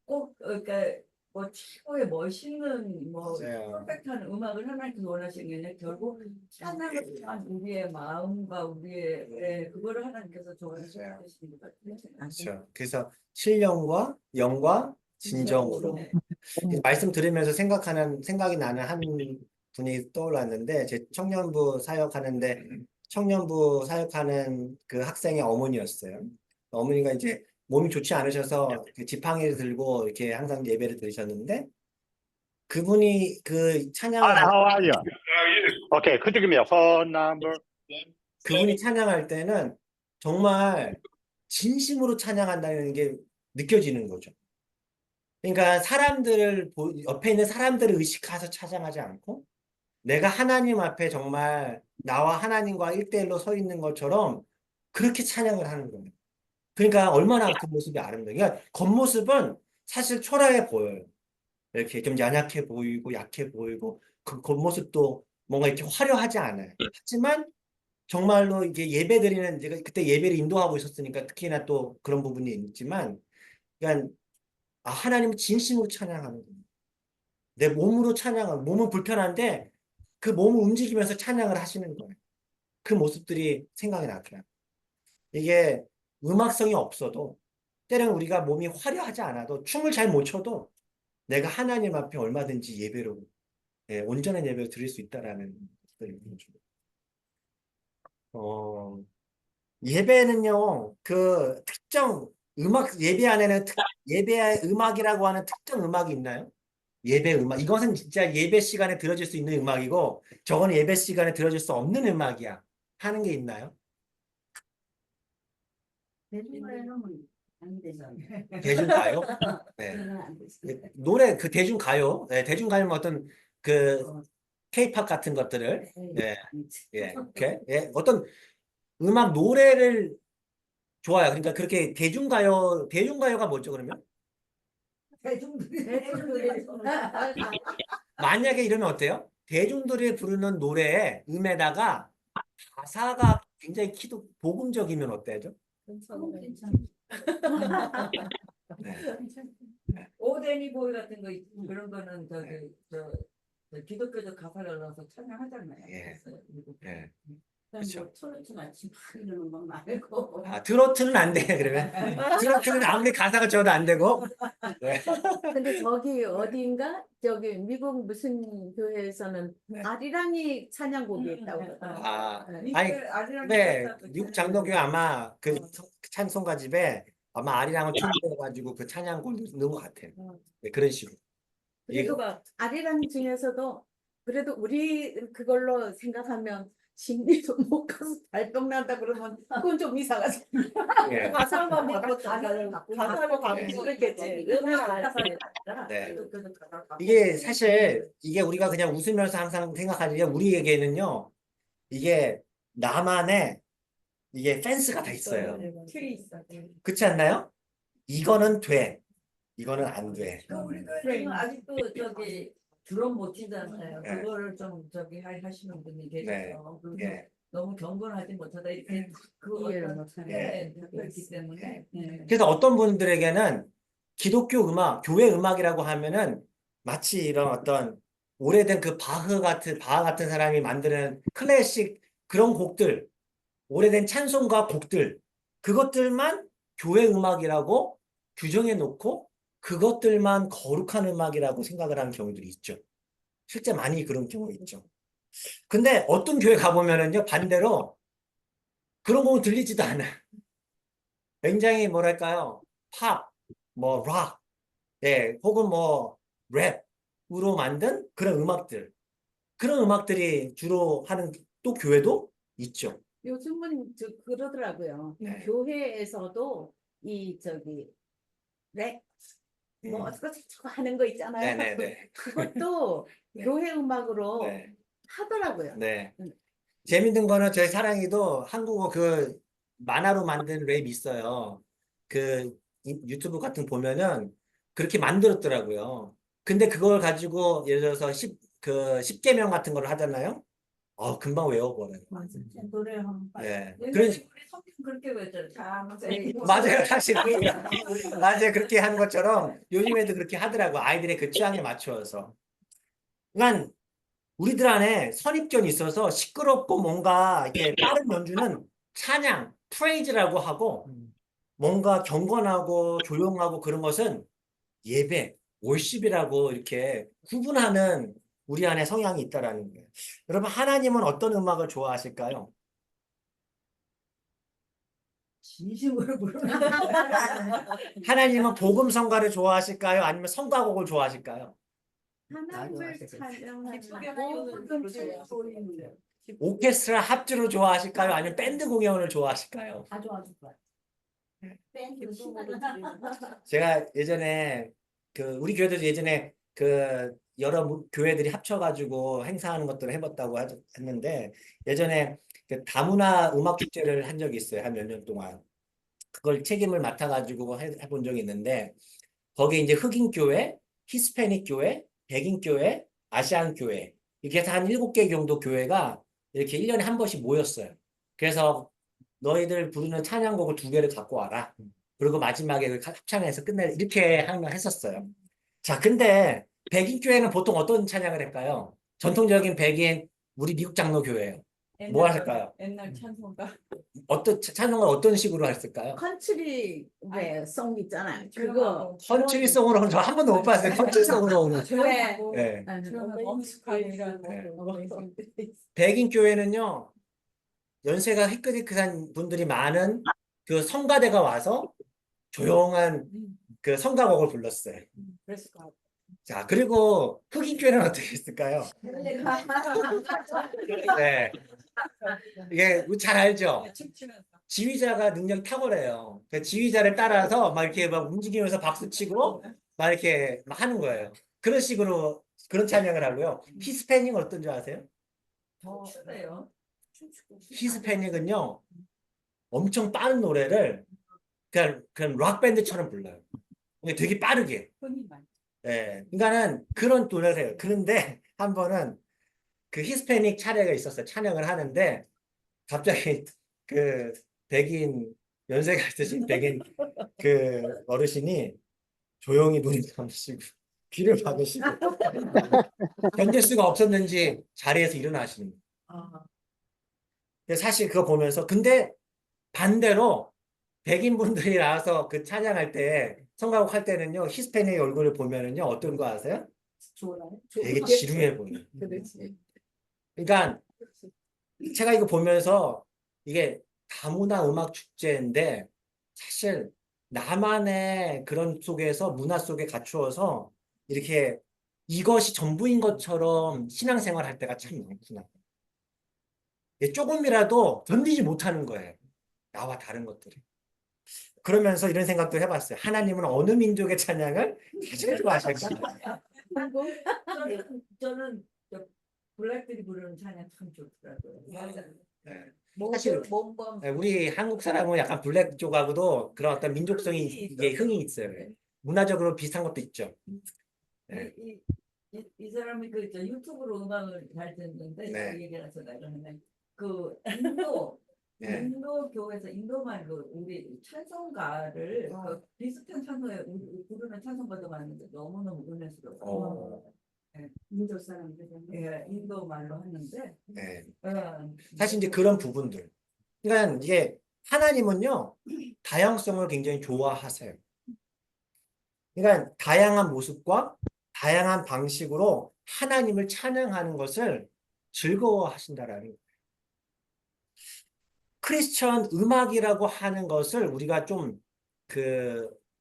꼭 그러니까 뭐 최고의 멋있는 뭐 맞아요. 퍼펙트한 음악을 하나님께서 원하시는 게 아니라 결국 찬양을 통한 우리의 마음과 우리의 예, 그거를 하나님께서 좋아하시는 맞아요. 것 같아요. 그렇죠. 그래서 신령과 영과 진정으로 말씀 들으면서 생각이 나는 한 분이 떠올랐는데 제 청년부 사역하는 그 학생의 어머니였어요. 어머니가 이제 몸이 좋지 않으셔서 그 지팡이를 들고 이렇게 항상 예배를 드리셨는데 그분이 그 찬양을 Hi, how are you? Okay, could you give me a phone number? 그분이 찬양할 때는 정말 진심으로 찬양한다는 게 느껴지는 거죠. 그러니까 옆에 있는 사람들을 의식해서 찬양하지 않고 내가 하나님 앞에 정말 나와 하나님과 1대1로 서 있는 것처럼 그렇게 찬양을 하는 거예요. 그러니까 얼마나 그 모습이 아름다워요. 그러니까 겉모습은 사실 초라해 보여요. 이렇게 좀 연약해 보이고 약해 보이고 그 겉모습도 뭔가 이렇게 화려하지 않아요. 하지만 정말로 이게 예배드리는 제가 그때 예배를 인도하고 있었으니까 특히나 또 그런 부분이 있지만 그러니까 하나님을 진심으로 찬양하는 거예요. 내 몸으로 찬양하는 몸은 불편한데 그 몸을 움직이면서 찬양을 하시는 거예요. 그 모습들이 생각이 나더라고요. 이게 음악성이 없어도 때로는 우리가 몸이 화려하지 않아도 춤을 잘 못 춰도 내가 하나님 앞에 얼마든지 온전한 예배를 드릴 수 있다라는 것들이 있죠. 예배는요, 그 특정 예배 안에는 예배의 음악이라고 하는 특정 음악이 있나요? 예배 음악. 이것은 진짜 예배 시간에 들어줄 수 있는 음악이고, 저거는 예배 시간에 들어줄 수 없는 음악이야. 하는 게 있나요? 대중가요는 안 되잖아요. 대중가요? 네. 노래, 그 대중가요. 네, 대중가요는 어떤 그 K-팝 같은 것들을, 예, 예, 오케이. 예, 어떤 음악 노래를 좋아요. 그러니까 그렇게 대중가요가 뭐죠, 그러면? 만약에 이러면 어때요? 대중들이 부르는 노래의 음에다가 가사가 굉장히 복음적이면 어때죠? 네. 오데니 보이 같은 거 그런 거는 저 기독교적 가사를 넣어서 찬양하잖아요. 예. 그래서 예. 뭐 그렇죠. 트로트나 지금 이런 음악 말고. 트로트는 안 돼, 그러면. 트로트는 아무리 가사가 적어도 안 되고. 네. 근데 저기 어디인가 저기 미국 무슨 교회에서는 네. 아리랑이 찬양곡이 있다고 그러더라고요. 아니, 네, 미국 장로교회 아마 그 찬송가 집에 아마 아리랑을 춤춰가지고 그 찬양곡을 넣은 것 같아요. 네, 그런 식으로. 그래도 막 아리랑 중에서도 그래도 우리 그걸로 생각하면 진리도 못 가서 발병 난다 그러면 그건 좀 이상하지. 예. 가사만 네, 바꿨다는 가사로 바꾸겠지. 음을 안 했지. 네. 이게 사실 우리가 그냥 웃으면서 항상 생각하는 우리에게는요 이게 나만의 이게 펜스가 다 있어요. 틀이 있어. 그렇지 않나요? 이거는 돼, 이거는 안 돼. 우리 교회는 아직도 저기 드럼 못 치잖아요. 네. 그거를 좀 저기 하시는 분이 계셔서 그래서 예. 너무 경건하지 못하다 이렇게 그 이해를 어떤 못하네. 있기 때문에 네. 그래서 어떤 분들에게는 기독교 음악, 교회 음악이라고 하면은 마치 이런 어떤 오래된 그 바하 같은 사람이 만드는 클래식 그런 곡들, 오래된 찬송가 곡들, 그것들만 교회 음악이라고 규정해 놓고 그것들만 거룩한 음악이라고 생각을 하는 경우들이 있죠. 실제 많이 그런 경우 있죠. 근데 어떤 교회 가보면은요, 반대로 그런 곡은 들리지도 않아요. 굉장히 뭐랄까요, 팝, 락, 혹은 랩으로 만든 그런 음악들. 그런 음악들이 주로 하는 또 교회도 있죠. 요즘은 그러더라고요. 네. 교회에서도 이 저기 랩 뭐 음. 어쩌고 하는 거 있잖아요. 네네네. 그것도 네. 교회 음악으로 네. 하더라고요. 네. 음. 재밌는 거는 저희 사랑이도 한국어 그 만화로 만든 랩 있어요. 그 유튜브 같은 거 보면은 그렇게 만들었더라고요. 근데 그걸 가지고 예를 들어서 10계명 같은 걸 하잖아요. 금방 외워버려요. 맞아. 노래 한번 빨리. 예. 옛날에 그런, 우리 성경 그렇게 외웠잖아. 맞아요. 사실. 맞아요. 그렇게 하는 것처럼 요즘 애도 그렇게 하더라고. 아이들의 그 취향에 맞추어서. 그러니까 우리들 안에 선입견이 있어서 시끄럽고 뭔가 이렇게 빠른 연주는 찬양, 프레이즈라고 하고 뭔가 경건하고 조용하고 그런 것은 예배, 월십이라고 이렇게 구분하는 우리 안에 성향이 있다라는 거예요. 여러분, 하나님은 어떤 음악을 좋아하실까요? 진심으로 부르는 하나님은 복음 성가를 좋아하실까요? 아니면 성가곡을 좋아하실까요? 하나님을 기쁘게 찬양하는 하는 소리는 오케스트라 합주를 좋아하실까요? 아니면 밴드 공연을 좋아하실까요? 아주 아주 좋아. 밴드 기쁨으로 드리는 제가 예전에 우리 교회도 예전에 여러 교회들이 합쳐가지고 행사하는 것들을 해봤다고 했는데 예전에 그 다문화 음악 축제를 한 적이 있어요. 한 몇 년 동안. 그걸 책임을 맡아가지고 해본 적이 있는데 거기에 이제 흑인 교회, 히스패닉 교회, 백인 교회, 아시안 교회 이렇게 해서 한 7개 정도 교회가 이렇게 1년에 한 번씩 모였어요. 그래서 너희들 부르는 찬양곡을 2개를 갖고 와라. 그리고 마지막에 합창해서 끝내 이렇게 했었어요. 자, 근데 백인 교회는 보통 어떤 찬양을 할까요? 전통적인 백인 우리 미국 장로 교회예요. 뭐 할까요? 옛날 찬송가. 어떤 찬양을 어떤 식으로 했을까요? 컨트리 송 있잖아요. 그거 그거 컨트리송으로 저 한 번도 못 봤어요. 컨트리송으로 오는. 조용하고 네. 조용하고 엄숙하고 이런 백인 교회는요, 연세가 희끗희끗한 분들이 많은 그 성가대가 와서 조용한 그 성가곡을 불렀어요. 그랬을 것 같아요. 자, 그리고 흑인 교회는 어떻게 했을까요? 네. 이게 잘 알죠? 춤추면서. 지휘자가 능력이 탁월해요. 그 지휘자를 따라서 막 이렇게 막 움직이면서 박수 치고 막 이렇게 막 하는 거예요. 그런 식으로 그런 찬양을 하고요. 히스패닉은 어떤 줄 아세요? 더 추네요. 히스패닉은요, 엄청 빠른 노래를 그냥 락 밴드처럼 불러요. 이게 되게 빠르게. 손이 많이. 예. 그러니까는 그런 노래를 해요. 그런데 한 번은 그 히스패닉 차례가 있었어요. 찬양을 하는데 갑자기 그 백인 연세가 있으신 백인 그 어르신이 조용히 눈을 감으시고 귀를 박으시고 견딜 수가 없었는지 자리에서 일어나시는 거예요. 아, 근데 사실 그거 보면서 근데 반대로 백인 분들이 나와서 그 찬양할 때 성가곡 할 때는요 히스패닉 얼굴을 보면은요 어떤 거 아세요? 좋아요. 되게 지루해 보여요. 그렇지. 그러니까 제가 이거 보면서 이게 다문화 음악 축제인데 사실 나만의 그런 속에서 문화 속에 갖추어서 이렇게 이것이 전부인 것처럼 신앙생활 할 때가 참 많구나. 이게 조금이라도 견디지 못하는 거예요. 나와 다른 것들이. 그러면서 이런 생각도 해봤어요. 하나님은 어느 민족의 찬양을 가장 좋아하실까? 저는 저 블랙들이 부르는 찬양 참 좋더라고요. 맞아. 네. 뭐, 사실 몸범 우리 한국 사람은 약간 블랙 쪽하고도 그런 어떤 민족성이 이게 흥이 있어요. 문화적으로 비슷한 것도 있죠. 네. 이 사람이 그 저 유튜브로 음악을 잘 듣는데 네. 그 얘기를 해서 내가 하는 그 인도 네. 인도 교회에서 인도말 그 우리 찬송가를 그 비슷한 찬송에 부르는 찬송가도 많은데 너무너무 은혜스러워. 어, 인도 사람들 예 인도 말로 하는데 네. 예. 사실 이제 그런 부분들. 그러니까 이게 하나님은요 다양성을 굉장히 좋아하세요. 그러니까 다양한 모습과 다양한 방식으로 하나님을 찬양하는 것을 즐거워하신다라는 거예요. 크리스천 음악이라고 하는 것을 우리가 좀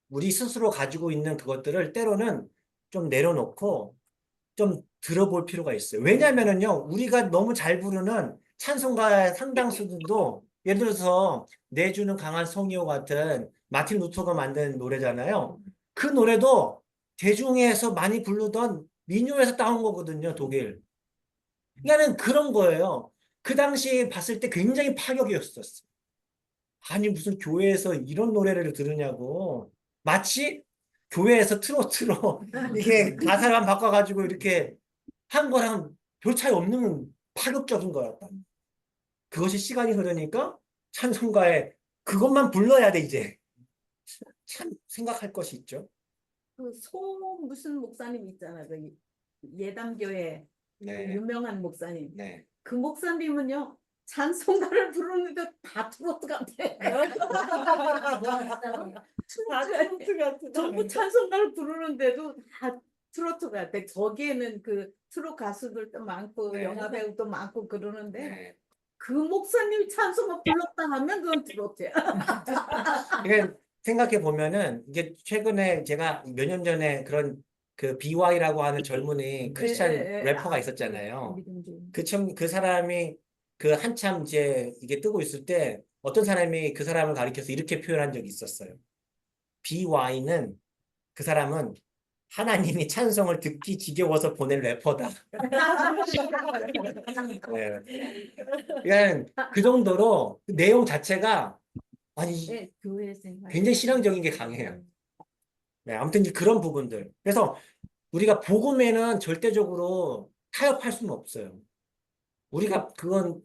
우리 스스로 가지고 있는 그것들을 때로는 좀 내려놓고 좀 들어볼 필요가 있어요. 왜냐면은요, 우리가 너무 잘 부르는 찬송가 상당수들도 예를 들어서 내주는 강한 성이요 같은 마틴 루터가 만든 노래잖아요. 그 노래도 대중에서 많이 부르던 민요에서 따온 거거든요, 독일. 그러니까는 그런 거예요. 그 당시에 봤을 때 굉장히 파격이었었어. 아니, 무슨 교회에서 이런 노래를 들으냐고. 마치 교회에서 트로트로 이게 가사만 바꿔가지고 이렇게 한 거랑 별 차이 없는 파격적인 거였다. 그것이 시간이 흐르니까 찬송가에 그것만 불러야 돼 이제. 참 생각할 것이 있죠. 그 소 무슨 목사님 있잖아. 저기 예담교회 그 네, 유명한 목사님. 네. 그 목사님은요 찬송가를 부르는데 다 트로트 같아. 다 트로트 같은. 전부 찬송가를 부르는데도 다 트로트 같아. 거기에는 그 트로트 가수들도 많고 네. 영화 배우도 많고 그러는데 네. 그 목사님이 찬송가 불렀다 하면 그건 트로트야. 이게 생각해 보면은 이게 최근에 제가 몇 년 전에 그런 그 BY라고 하는 젊은이 크리스찬 래퍼가 있었잖아요. 그 사람이 그 한참 이제 이게 뜨고 있을 때 어떤 사람이 그 사람을 가리켜서 이렇게 표현한 적이 있었어요. BY는 그 사람은 하나님이 찬송을 듣기 지겨워서 보낸 래퍼다. 네. 그러니까 그 정도로 그 내용 자체가 아니 네, 교회 생활. 굉장히 신앙적인 게 강해요. 네, 아무튼 이제 그런 부분들. 그래서 우리가 복음에는 절대적으로 타협할 수는 없어요. 우리가 그건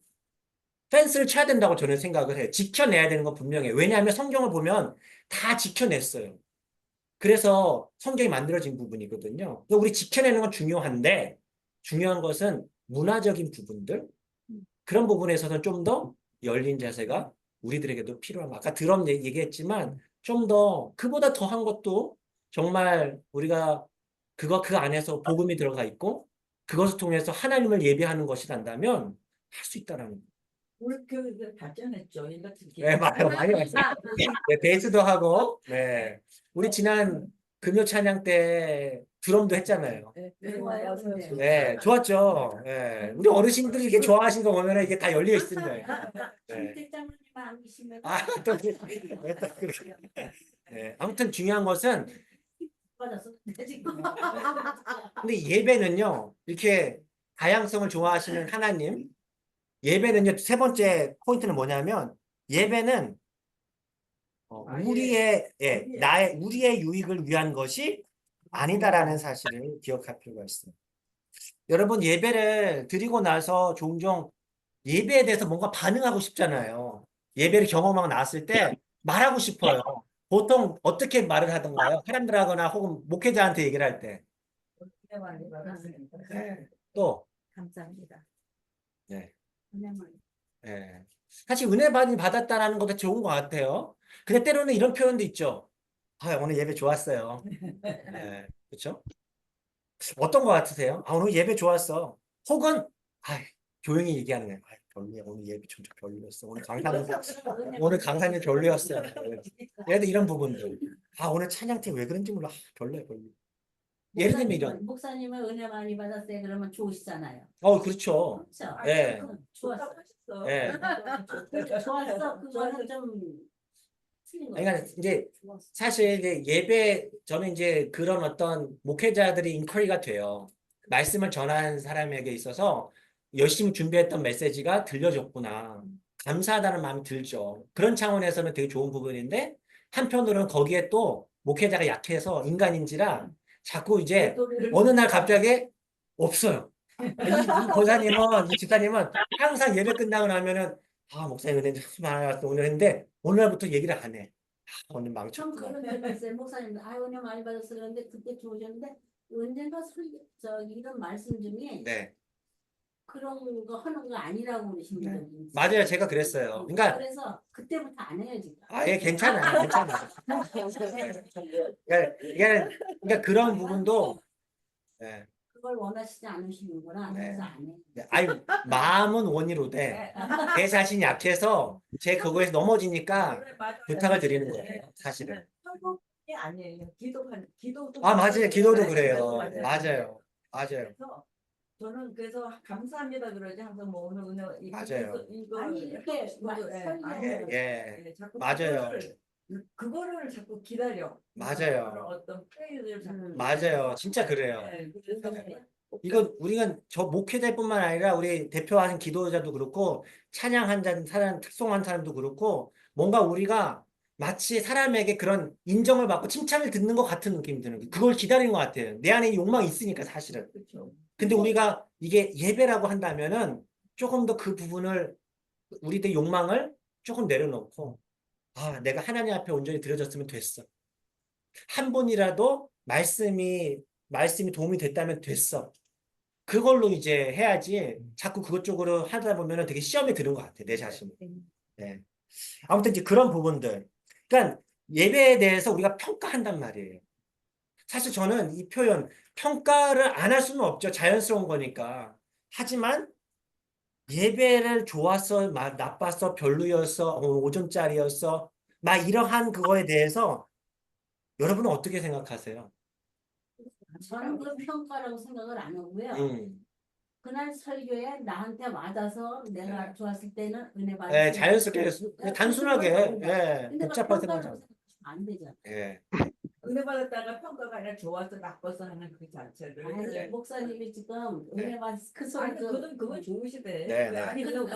펜스를 쳐야 된다고 저는 생각을 해요. 지켜내야 되는 건 분명해요. 왜냐하면 성경을 보면 다 지켜냈어요. 그래서 성경이 만들어진 부분이거든요. 그러니까 우리 지켜내는 건 중요한데 중요한 것은 문화적인 부분들 그런 부분에 있어서는 좀 더 열린 자세가 우리들에게도 필요한 거. 아까 드럼 얘기했지만 좀 더 그보다 더한 것도 정말 우리가 그 안에서 복음이 들어가 있고 그것을 통해서 하나님을 예배하는 것이란다면 할 수 있다라는 거. 우리 교육을 발전했죠. 이 같은 네, 많이 왔어요. 네, 베이스도 하고, 네. 우리 지난 금요 찬양 때 드럼도 했잖아요. 네, 좋았죠. 네. 우리 어르신들이 이렇게 좋아하시는 거 보면 이게 다 열려 있는 거예요. 네. 아, 또, 왜 또 그렇게. 네. 아무튼 중요한 것은, 근데 예배는요, 이렇게 다양성을 좋아하시는 하나님, 예배는요, 세 번째 포인트는 뭐냐면, 예배는 우리의 유익을 위한 것이 아니다라는 사실을 기억할 필요가 있어요. 여러분, 예배를 드리고 나서 종종 예배에 대해서 뭔가 반응하고 싶잖아요. 예배를 경험하고 나왔을 때 말하고 싶어요. 보통 어떻게 말을 하던가요? 사람들하거나 혹은 목회자한테 얘기를 할 때. 네. 또, 감사합니다. 네. 은혜만. 예. 사실 은혜 많이 받았다라는 것도 좋은 것 같아요. 근데 때로는 이런 표현도 있죠. 아, 오늘 예배 좋았어요. 예, 그렇죠? 어떤 것 같으세요? 아, 오늘 예배 좋았어. 혹은 아, 조용히 얘기하는 거예요. 아, 별로야. 오늘 예배 진짜 별로였어. 오늘 강사님 별로였어요. 예를 이런 부분들. 아, 오늘 찬양팀 왜 그런지 몰라. 아, 별로야, 별로. 예를 들면 이런. 목사님은 은혜 많이 받았어요. 그러면 좋으시잖아요. 그렇죠. 그렇죠? 예. 좋았어. 예. 좋았어. 그거는 좀 틀린 거 그러니까 이제 사실 이제 예배 저는 이제 그런 어떤 목회자들이 인커리가 돼요. 말씀을 전하는 사람에게 있어서 열심히 준비했던 메시지가 들려줬구나. 감사하다는 마음이 들죠. 그런 차원에서는 되게 좋은 부분인데 한편으로는 거기에 또 목회자가 약해서 인간인지라 자꾸 이제 어느 날 갑자기 없어요. 이 권사님은 이 집사님은 항상 예배 끝나고 나면은 아 목사님 은혜 많이 왔어 오늘 했는데 오늘부터 얘기를 안 해. 아, 오늘 좀 망쳤구나. 그런 적 있어요. 목사님, 은혜 많이 받았어. 그런데 그때 좋으셨는데 언젠가 이런 말씀 중에 네, 그런 거 하는 거 아니라고 그러신 네. 적이 있어요. 맞아요. 제가 그랬어요. 그러니까 그래서 그때부터 안 해야지. 아예 괜찮아요, 괜찮아요. 그러니까 그런 부분도 네, 그걸 원하시지 않으시는구나. 네. 그래서 안 해. 네. 아니 마음은 원이로되 내 자신이 약해서 제 그거에서 넘어지니까 부탁을 드리는 거예요. 사실은. 게 아니에요. 기도도 아 맞아요. 기도도 그래요. 맞아요. 맞아요. 맞아요. 그래서 저는 그래서 감사합니다 그러지 항상 뭐 오늘 맞아요. 이거 아니 이렇게 예, 예. 자꾸 맞아요. 그거를 자꾸 기다려. 맞아요. 그런 어떤 프레이즈를 자꾸 맞아요. 진짜 그래요. 네, 그래서 이건 우리가 저 목회자뿐만 아니라 우리 대표하는 기도자도 그렇고 찬양한 사람, 특송한 사람도 그렇고 뭔가 우리가 마치 사람에게 그런 인정을 받고 칭찬을 듣는 것 같은 느낌이 드는 거예요. 그걸 기다리는 것 같아요. 내 안에 욕망이 있으니까 사실은. 그렇죠. 근데 우리가 이게 예배라고 한다면은 조금 더 그 부분을 우리의 욕망을 조금 내려놓고 내가 하나님 앞에 온전히 드려졌으면 됐어. 한 번이라도 말씀이 도움이 됐다면 됐어. 그걸로 이제 해야지 자꾸 그것 쪽으로 하다 보면은 되게 시험에 드는 것 같아, 내 자신이. 네. 아무튼 이제 그런 부분들. 그러니까 예배에 대해서 우리가 평가한단 말이에요. 사실 저는 이 표현, 평가를 안 할 수는 없죠. 자연스러운 거니까. 하지만 예배를 좋았어, 나빴어, 별로였어, 5점짜리였어, 막 이러한 그거에 대해서 여러분은 어떻게 생각하세요? 저는 그런 평가라고 생각을 안 하고요. 음. 그날 설교에 나한테 맞아서 내가 좋았을 때는 은혜 받을 예, 수 자연스럽게, 있는 단순하게, 예, 근데 복잡한 평가라고 생각. 생각하면 안 되잖아. 예. 은혜 받았다가 평가가 아니라 좋아서 나빠서 하는 그 자체를. 아니, 목사님이 지금 네. 은혜 받을 그 아니 소리 그건 좋으시대. 네, 왜 네. 아니 그건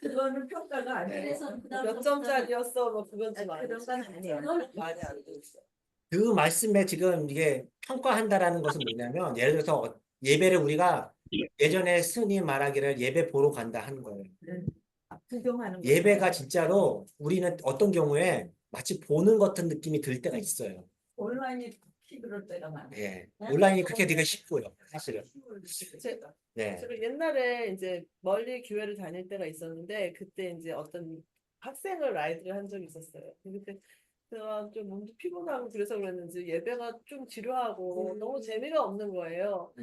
그거는 평가가 아니에요. 그래서 몇 점짜리였어? 뭐 그건 좀 그런 아니지. 건 아니에요. 그건 많이 안 돼 있어. 그 말씀에 지금 이게 평가한다라는 것은 뭐냐면, 예를 들어서 예배를 우리가 예전에 스님 말하기를 예배 보러 간다 하는 거예요. 구경하는 거. 예배가 진짜로 우리는 어떤 경우에 마치 보는 것 같은 느낌이 들 때가 있어요. 온라인이 특히 그럴 때가 많아요. 예. 온라인이 그렇게 되게 쉽고요, 사실은. 네. 제가 옛날에 이제 멀리 교회를 다닐 때가 있었는데 그때 이제 어떤 학생을 라이드를 한 적이 있었어요. 그때 제가 좀 몸도 피곤하고 그래서 그랬는지 예배가 좀 지루하고 너무 재미가 없는 거예요.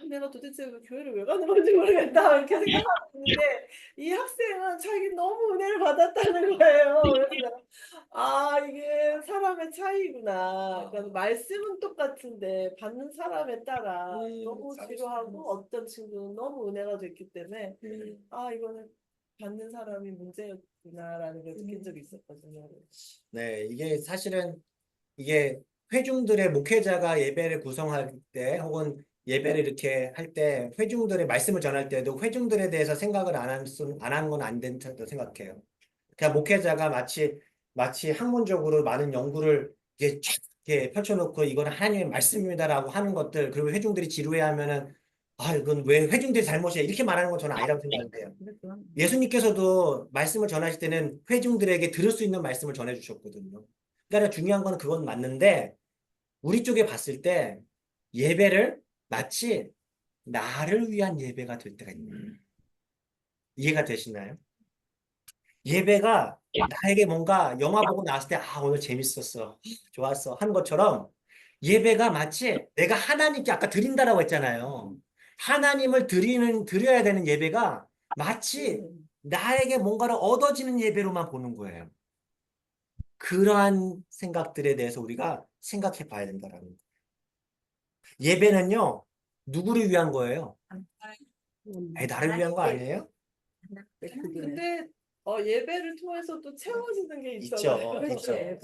내가 도대체 왜 교회를 왜 가는 건지 모르겠다 이렇게 생각하고 있는데 이 학생은 자기 너무 은혜를 받았다는 거예요. 그래서 이게 사람의 차이구나. 그러니까 말씀은 똑같은데 받는 사람에 따라 너무 지루하고 어떤 친구는 너무 은혜가 됐기 때문에 이거는 받는 사람이 문제였구나라는 걸 느낀 적이 있었거든요. 네, 이게 사실은 이게 회중들의 목회자가 예배를 구성할 때 혹은 예배를 이렇게 할 때 회중들의 말씀을 전할 때도 회중들에 대해서 생각을 안 한 건 안 된다고 생각해요. 그냥 목회자가 마치 학문적으로 많은 연구를 이게 쫙 이렇게 펼쳐놓고 이건 하나님의 말씀입니다라고 하는 것들 그리고 회중들이 지루해하면은 이건 왜 회중들이 잘못이야 이렇게 말하는 건 저는 아니라고 생각해요. 예수님께서도 말씀을 전하실 때는 회중들에게 들을 수 있는 말씀을 전해주셨거든요. 그러니까 중요한 건 그건 맞는데 우리 쪽에 봤을 때 예배를 마치 나를 위한 예배가 될 때가 있네요. 이해가 되시나요? 예배가 나에게 뭔가 영화 보고 나왔을 때 오늘 재밌었어, 좋았어 하는 것처럼 예배가 마치 내가 하나님께 아까 드린다라고 했잖아요. 하나님을 드려야 되는 예배가 마치 나에게 뭔가를 얻어지는 예배로만 보는 거예요. 그러한 생각들에 대해서 우리가 생각해 봐야 된다라는 거예요. 예배는요, 누구를 위한 거예요? 나를 위한 거 아니에요? 근데 예배를 통해서 또 채워지는 게 있죠. 있잖아요.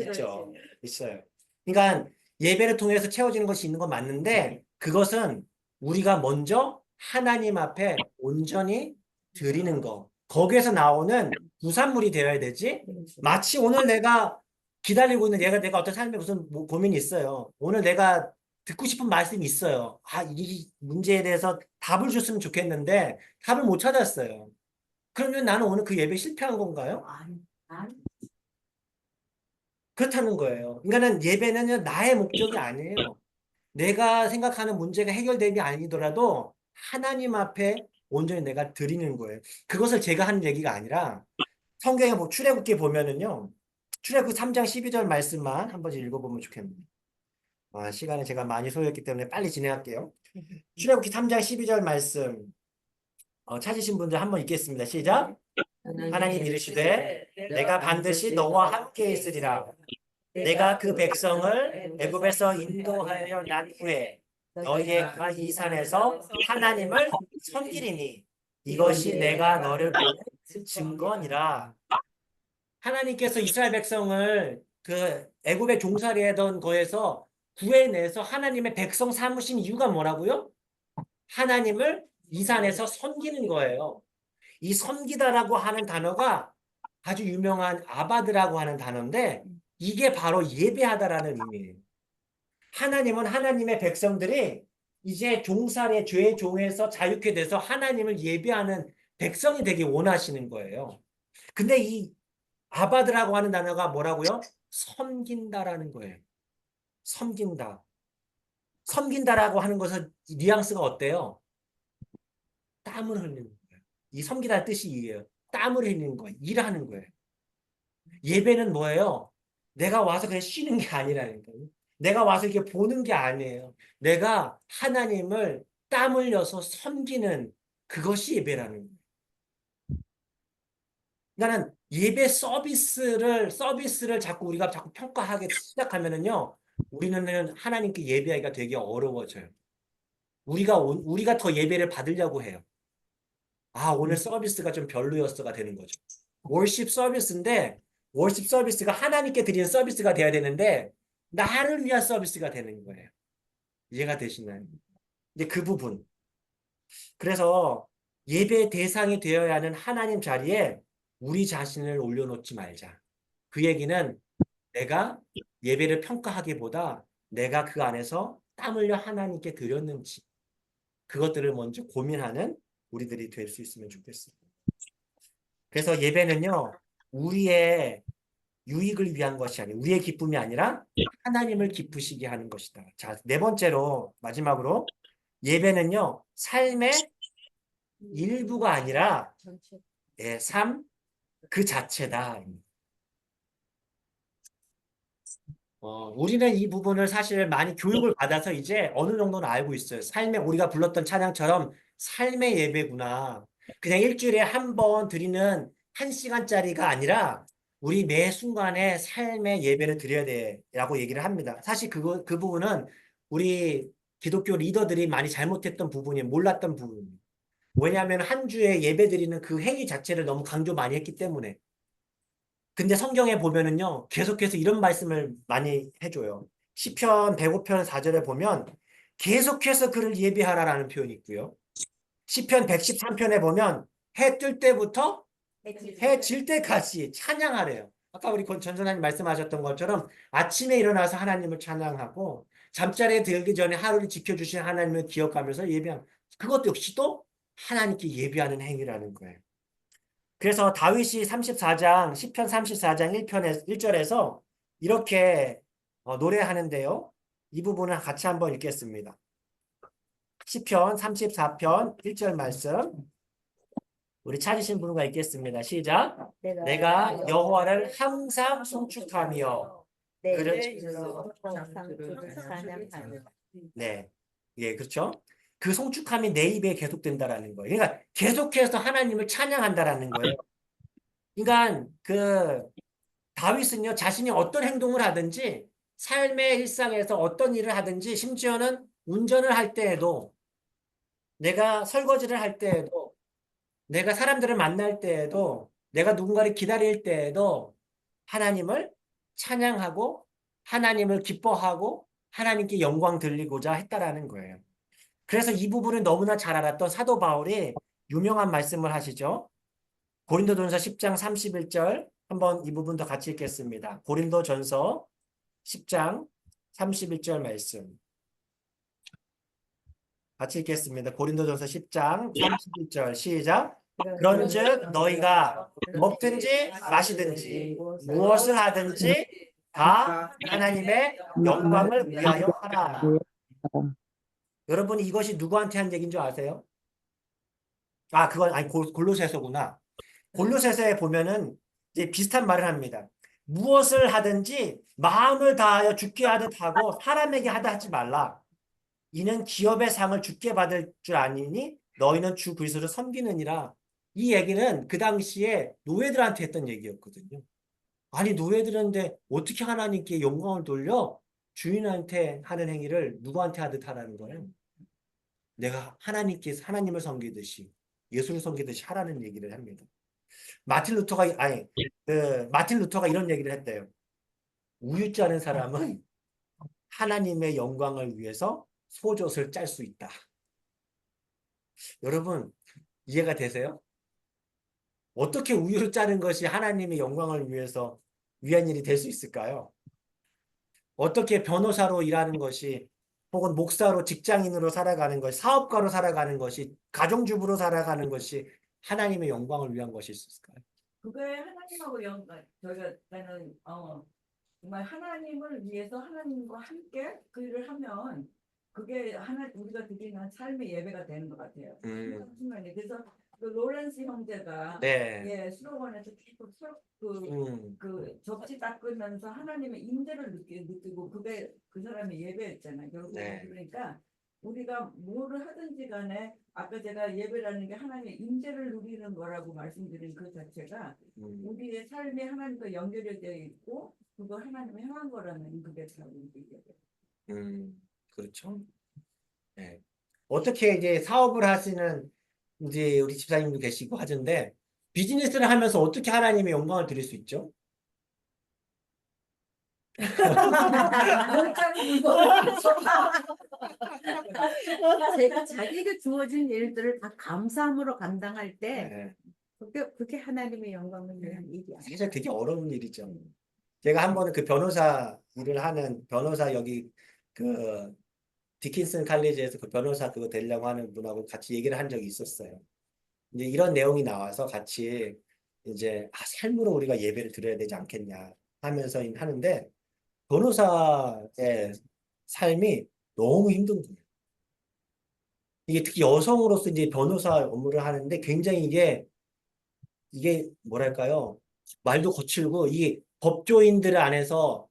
있죠. 있어요. 그러니까 예배를 통해서 채워지는 것이 있는 건 맞는데 그것은 우리가 먼저 하나님 앞에 온전히 드리는 거. 거기에서 나오는 부산물이 되어야 되지. 마치 오늘 내가 기다리고 있는 내가 어떤 삶에 무슨 고민이 있어요. 오늘 내가 듣고 싶은 말씀이 있어요. 이 문제에 대해서 답을 줬으면 좋겠는데 답을 못 찾았어요. 그러면 나는 오늘 그 예배 실패한 건가요? 아니, 그렇다는 거예요. 그러니까는 예배는 나의 목적이 아니에요. 내가 생각하는 문제가 해결됨이 아니더라도 하나님 앞에 온전히 내가 드리는 거예요. 그것을 제가 하는 얘기가 아니라 성경에 출애굽기 보면은요. 출애굽 3장 12절 말씀만 한번 읽어보면 좋겠네요. 시간을 제가 많이 소요했기 때문에 빨리 진행할게요. 출애굽기 3장 12절 말씀 찾으신 분들 한번 읽겠습니다. 시작. 하나님 이르시되 내가 반드시 너와 함께 있으리라. 내가 그 백성을 애굽에서 인도하여 난 후에 너희가 이 산에서 하나님을 섬기리니 이것이 내가 너를 보낸 증거니라. 하나님께서 이스라엘 백성을 그 애굽에 종살이하던 거에서 구해내서 하나님의 백성 삼으신 이유가 뭐라고요? 하나님을 이 산에서 섬기는 거예요. 이 섬기다라고 하는 단어가 아주 유명한 아바드라고 하는 단어인데 이게 바로 예배하다라는 의미예요. 하나님은 하나님의 백성들이 이제 종살의 죄의 종에서 자유케 돼서 하나님을 예배하는 백성이 되기 원하시는 거예요. 근데 이 아바드라고 하는 단어가 뭐라고요? 섬긴다라는 거예요. 섬긴다. 섬긴다라고 하는 것은 뉘앙스가 어때요? 땀을 흘리는 거예요. 이 섬기다의 뜻이 이에요. 땀을 흘리는 거예요. 일하는 거예요. 예배는 뭐예요? 내가 와서 그냥 쉬는 게 아니라는 거예요. 내가 와서 이렇게 보는 게 아니에요. 내가 하나님을 땀 흘려서 섬기는 그것이 예배라는 거예요. 그러니까는 예배 서비스를 자꾸 우리가 자꾸 평가하기 시작하면은요, 우리는 하나님께 예배하기가 되게 어려워져요. 우리가 더 예배를 받으려고 해요. 아, 오늘 서비스가 좀 별로였어가 되는 거죠. 월십 서비스인데, 월십 서비스가 하나님께 드리는 서비스가 돼야 되는데, 나를 위한 서비스가 되는 거예요. 이해가 되시나요? 이제 그 부분. 그래서 예배 대상이 되어야 하는 하나님 자리에 우리 자신을 올려놓지 말자. 그 얘기는 내가 예배를 평가하기보다 내가 그 안에서 땀 흘려 하나님께 드렸는지 그것들을 먼저 고민하는 우리들이 될 수 있으면 좋겠습니다. 그래서 예배는요, 우리의 유익을 위한 것이 아니라 우리의 기쁨이 아니라 하나님을 기쁘시게 하는 것이다. 자, 네 번째로 마지막으로 예배는요, 삶의 일부가 아니라 삶 그 자체다. 우리는 이 부분을 사실 많이 교육을 받아서 이제 어느 정도는 알고 있어요. 우리가 불렀던 찬양처럼 삶의 예배구나. 그냥 일주일에 한 번 드리는 1시간짜리가 아니라 우리 매 순간에 삶의 예배를 드려야 돼라고 얘기를 합니다. 사실 그 부분은 우리 기독교 리더들이 많이 잘못했던 부분이 몰랐던 부분입니다. 왜냐하면 한 주에 예배 드리는 그 행위 자체를 너무 강조 많이 했기 때문에. 근데 성경에 보면은요, 계속해서 이런 말씀을 많이 해줘요. 시편 105편 4절에 보면 계속해서 그를 예배하라라는 표현이 있고요. 시편 113편에 보면 해 뜰 때부터 해 질 때까지 찬양하래요. 아까 우리 전선하님 말씀하셨던 것처럼 아침에 일어나서 하나님을 찬양하고 잠자리에 들기 전에 하루를 지켜주신 하나님을 기억하면서 예배하는 그것도 역시 또 하나님께 예배하는 행위라는 거예요. 그래서 다윗이 34장, 시편 34장 1절에서 이렇게 노래하는데요. 이 부분을 같이 한번 읽겠습니다. 시편 34편 1절 말씀. 우리 찾으신 분과 읽겠습니다. 시작. 내가 여호와를 항상 송축하며 그를 네, 예, 그렇죠. 그 송축함이 내 입에 계속된다라는 거예요. 그러니까 계속해서 하나님을 찬양한다라는 거예요. 그러니까 그 다윗은요, 자신이 어떤 행동을 하든지 삶의 일상에서 어떤 일을 하든지 심지어는 운전을 할 때에도 내가 설거지를 할 때에도 내가 사람들을 만날 때에도 내가 누군가를 기다릴 때에도 하나님을 찬양하고 하나님을 기뻐하고 하나님께 영광 돌리고자 했다라는 거예요. 그래서 이 부분을 너무나 잘 알았던 사도 바울이 유명한 말씀을 하시죠. 고린도전서 10장 31절 한번 이 부분도 같이 읽겠습니다. 고린도전서 10장 31절 말씀 같이 읽겠습니다. 고린도전서 10장 31절 시작. 그런즉 너희가 먹든지 마시든지 무엇을 하든지 다 하나님의 영광을 위하여 하라. 여러분 이것이 누구한테 한 얘기인 줄 아세요? 아, 그건 아니 골로새서구나. 골로새서에 보면은 이제 비슷한 말을 합니다. 무엇을 하든지 마음을 다하여 주께 하듯 하고 사람에게 하다 하지 말라. 이는 기업의 상을 주께 받을 줄 아니니 너희는 주 그리스도를 섬기느니라. 이 얘기는 그 당시에 노예들한테 했던 얘기였거든요. 아니 노예들인데 어떻게 하나님께 영광을 돌려 주인한테 하는 행위를 누구한테 하듯 하라는 거예요. 내가 하나님을 섬기듯이 예수를 섬기듯이 하라는 얘기를 합니다. 마틴 루터가 이런 얘기를 했대요. 우유째 하는 사람은 하나님의 영광을 위해서 소젖을 짤 수 있다. 여러분 이해가 되세요? 어떻게 우유를 짜는 것이 하나님의 영광을 위해서 위한 일이 될 수 있을까요? 어떻게 변호사로 일하는 것이 혹은 목사로 직장인으로 살아가는 것이 사업가로 살아가는 것이 가정주부로 살아가는 것이 하나님의 영광을 위한 것이 있을까요? 그거에 하나님하고 저희가 나는 정말 하나님을 위해서 하나님과 함께 그 일을 하면 그게 우리가 드리는 삶의 예배가 되는 것 같아요. 순간에. 그래서 그 로렌스 형제가 네. 예, 슬로건에서 계속 그 접시 닦으면서 하나님의 임재를 느끼고 그게 그 사람의 예배였잖아요. 결국 네. 그러니까 우리가 뭐를 하든지 간에 아까 제가 예배라는 게 하나님의 임재를 누리는 거라고 말씀드린 그 자체가 우리의 삶이 하나님과 연결되어 있고 그거 하나님을 향한 거라는 그게 참 예배. 그렇죠. 네. 어떻게 이제 사업을 하시는 이제 우리 집사님도 계시고 하던데 비즈니스를 하면서 어떻게 하나님의 영광을 드릴 수 있죠? 제가 자기에게 주어진 일들을 다 감사함으로 감당할 때 네. 그게 하나님의 영광을 위한 일이야. 사실 되게 어려운 일이죠. 제가 한 번은 그 변호사 일을 하는 변호사 여기 그 디킨슨 칼리지에서 그 변호사 그거 되려고 하는 분하고 같이 얘기를 한 적이 있었어요. 이제 이런 내용이 나와서 같이 이제 삶으로 우리가 예배를 드려야 되지 않겠냐 하면서 하는데 변호사의 삶이 너무 힘든 거예요. 이게 특히 여성으로서 이제 변호사 업무를 하는데 굉장히 이게 뭐랄까요? 말도 거칠고 이 법조인들 안에서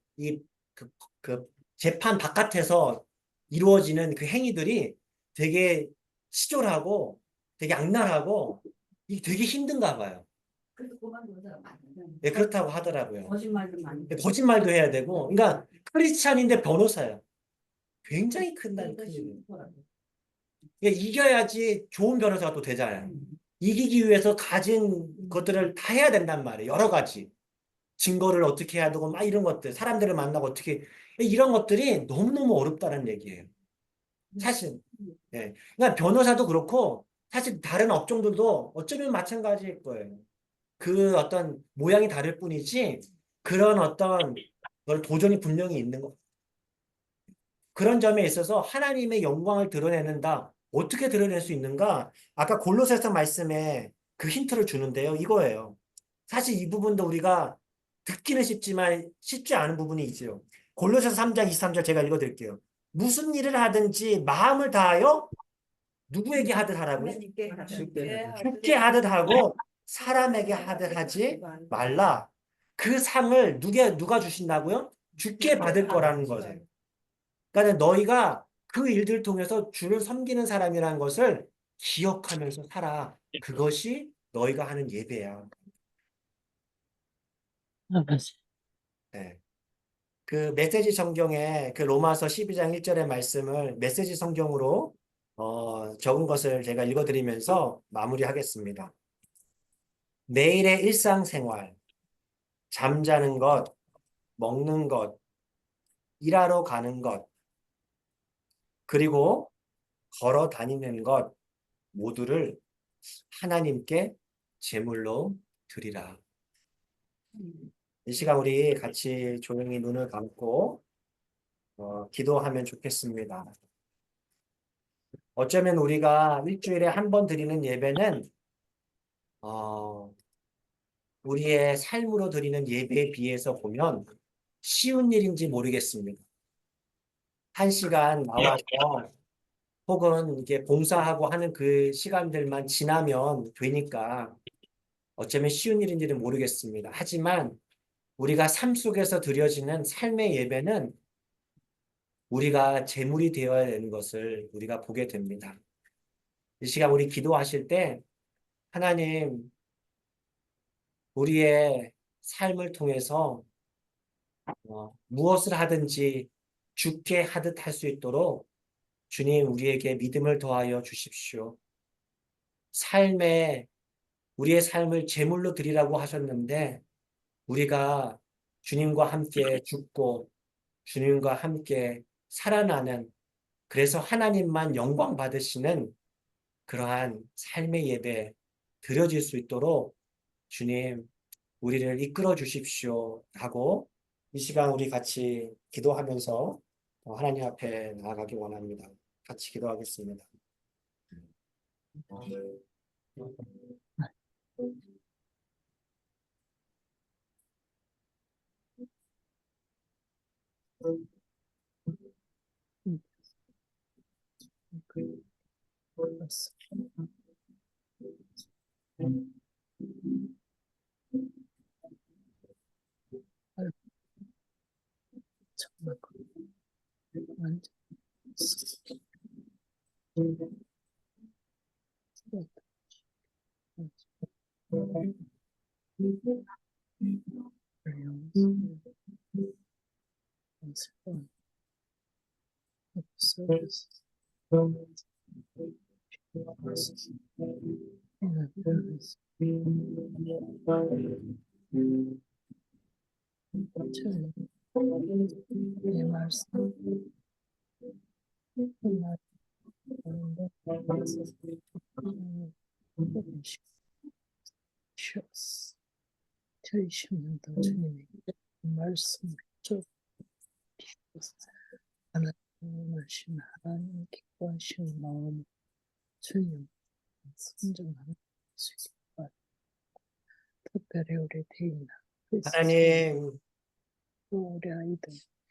그 재판 바깥에서 이루어지는 그 행위들이 되게 치졸하고 되게 악랄하고 이게 되게 힘든가 봐요. 그래서 그만두는 사람 많아요. 네, 그렇다고 하더라고요. 거짓말도 많이. 거짓말도 해야 되고, 그러니까 크리스찬인데 변호사예요. 굉장히 큰 그러니까 일이에요. 힘들더라고요. 그러니까 이겨야지 좋은 변호사가 또 되잖아요. 이기기 위해서 가진 것들을 다 해야 된단 말이에요. 여러 가지. 증거를 어떻게 해야 되고, 막 이런 것들, 사람들을 만나고 어떻게, 이런 것들이 너무너무 어렵다는 얘기예요. 사실. 예. 그러니까 변호사도 그렇고, 사실 다른 업종들도 어쩌면 마찬가지일 거예요. 그 어떤 모양이 다를 뿐이지, 그런 어떤 도전이 분명히 있는 것. 그런 점에 있어서 하나님의 영광을 드러내는다. 어떻게 드러낼 수 있는가? 아까 골로새서 말씀에 그 힌트를 주는데요. 이거예요. 사실 이 부분도 우리가 듣기는 쉽지만 쉽지 않은 부분이 있어요. 골로새서 3장 23절 제가 읽어드릴게요. 무슨 일을 하든지 마음을 다하여 누구에게 하듯 하라고요? 죽게 하듯 하고 사람에게 하듯 하지 말라. 그 상을 누가 주신다고요? 죽게 받을 거라는 거죠. 그러니까 너희가 그 일들을 통해서 주를 섬기는 사람이라는 것을 기억하면서 살아. 그것이 너희가 하는 예배야. 네. 그 메시지 성경에 그 로마서 12장 1절의 말씀을 메시지 성경으로 적은 것을 제가 읽어드리면서 마무리하겠습니다. 매일의 일상생활, 잠자는 것, 먹는 것, 일하러 가는 것, 그리고 걸어 다니는 것 모두를 하나님께 제물로 드리라. 이 시간 우리 같이 조용히 눈을 감고 기도하면 좋겠습니다. 어쩌면 우리가 일주일에 한 번 드리는 예배는 우리의 삶으로 드리는 예배에 비해서 보면 쉬운 일인지 모르겠습니다. 1시간 나와서 혹은 이게 봉사하고 하는 그 시간들만 지나면 되니까 어쩌면 쉬운 일인지는 모르겠습니다. 하지만 우리가 삶 속에서 드려지는 삶의 예배는 우리가 제물이 되어야 되는 것을 우리가 보게 됩니다. 이 시간 우리 기도하실 때 하나님 우리의 삶을 통해서 무엇을 하든지 죽게 하듯 할 수 있도록 주님 우리에게 믿음을 더하여 주십시오. 우리의 삶을 제물로 드리라고 하셨는데 우리가 주님과 함께 죽고 주님과 함께 살아나는 그래서 하나님만 영광 받으시는 그러한 삶의 예배 드려질 수 있도록 주님, 우리를 이끌어 주십시오 하고 이 시간 우리 같이 기도하면서 하나님 앞에 나아가기 원합니다. 같이 기도하겠습니다. 하나님,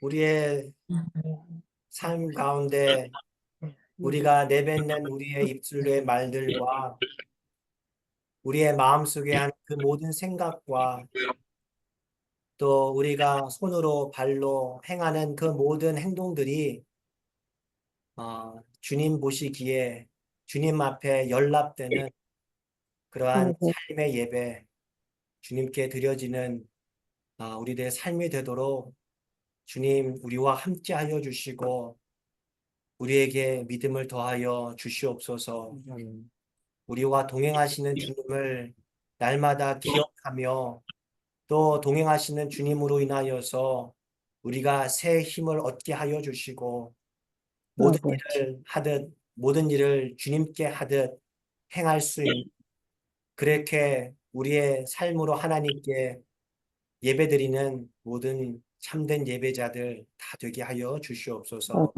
우리의 삶 가운데 우리가 내뱉는 우리의 입술의 말들과 우리의 마음속에 한 그 모든 생각과 또 우리가 손으로 발로 행하는 그 모든 행동들이 주님 보시기에 주님 앞에 연락되는 그러한 삶의 예배, 주님께 드려지는 우리들의 삶이 되도록 주님 우리와 함께 하여 주시고 우리에게 믿음을 더하여 주시옵소서. 우리와 동행하시는 주님을 날마다 기억하며 또 동행하시는 주님으로 인하여서 우리가 새 힘을 얻게 하여 주시고 모든 일을 주님께 하듯 행할 수 있는 그렇게 우리의 삶으로 하나님께 예배드리는 모든 참된 예배자들 다 되게 하여 주시옵소서.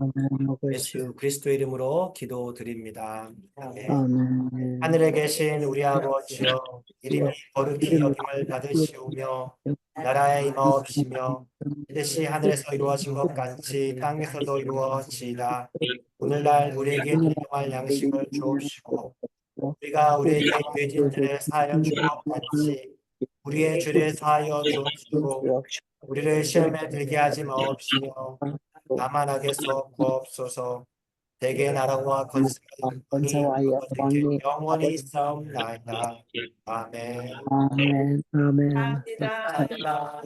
예수 그리스도의 이름으로 기도드립니다. 아멘. 하늘에 계신 우리 아버지여, 이름이 거룩히 여김을 받으시오며 나라의 임하옵시며 뜻이 하늘에서 이루어진 것 같이 땅에서도 이루어지이다. 오늘날 우리에게 일용할 양식을 주옵시고 우리가 우리에게 죄진 죄를 사하여 준 것 같이 우리의 죄를 사하여 주옵시고 우리를 시험에 들게 하지 마옵시며 다만 악에서 구하옵소서. 대개 나라와 권세와 영광이 영원히 있사옵나이다. 아멘. 감사합니다. 감사합니다.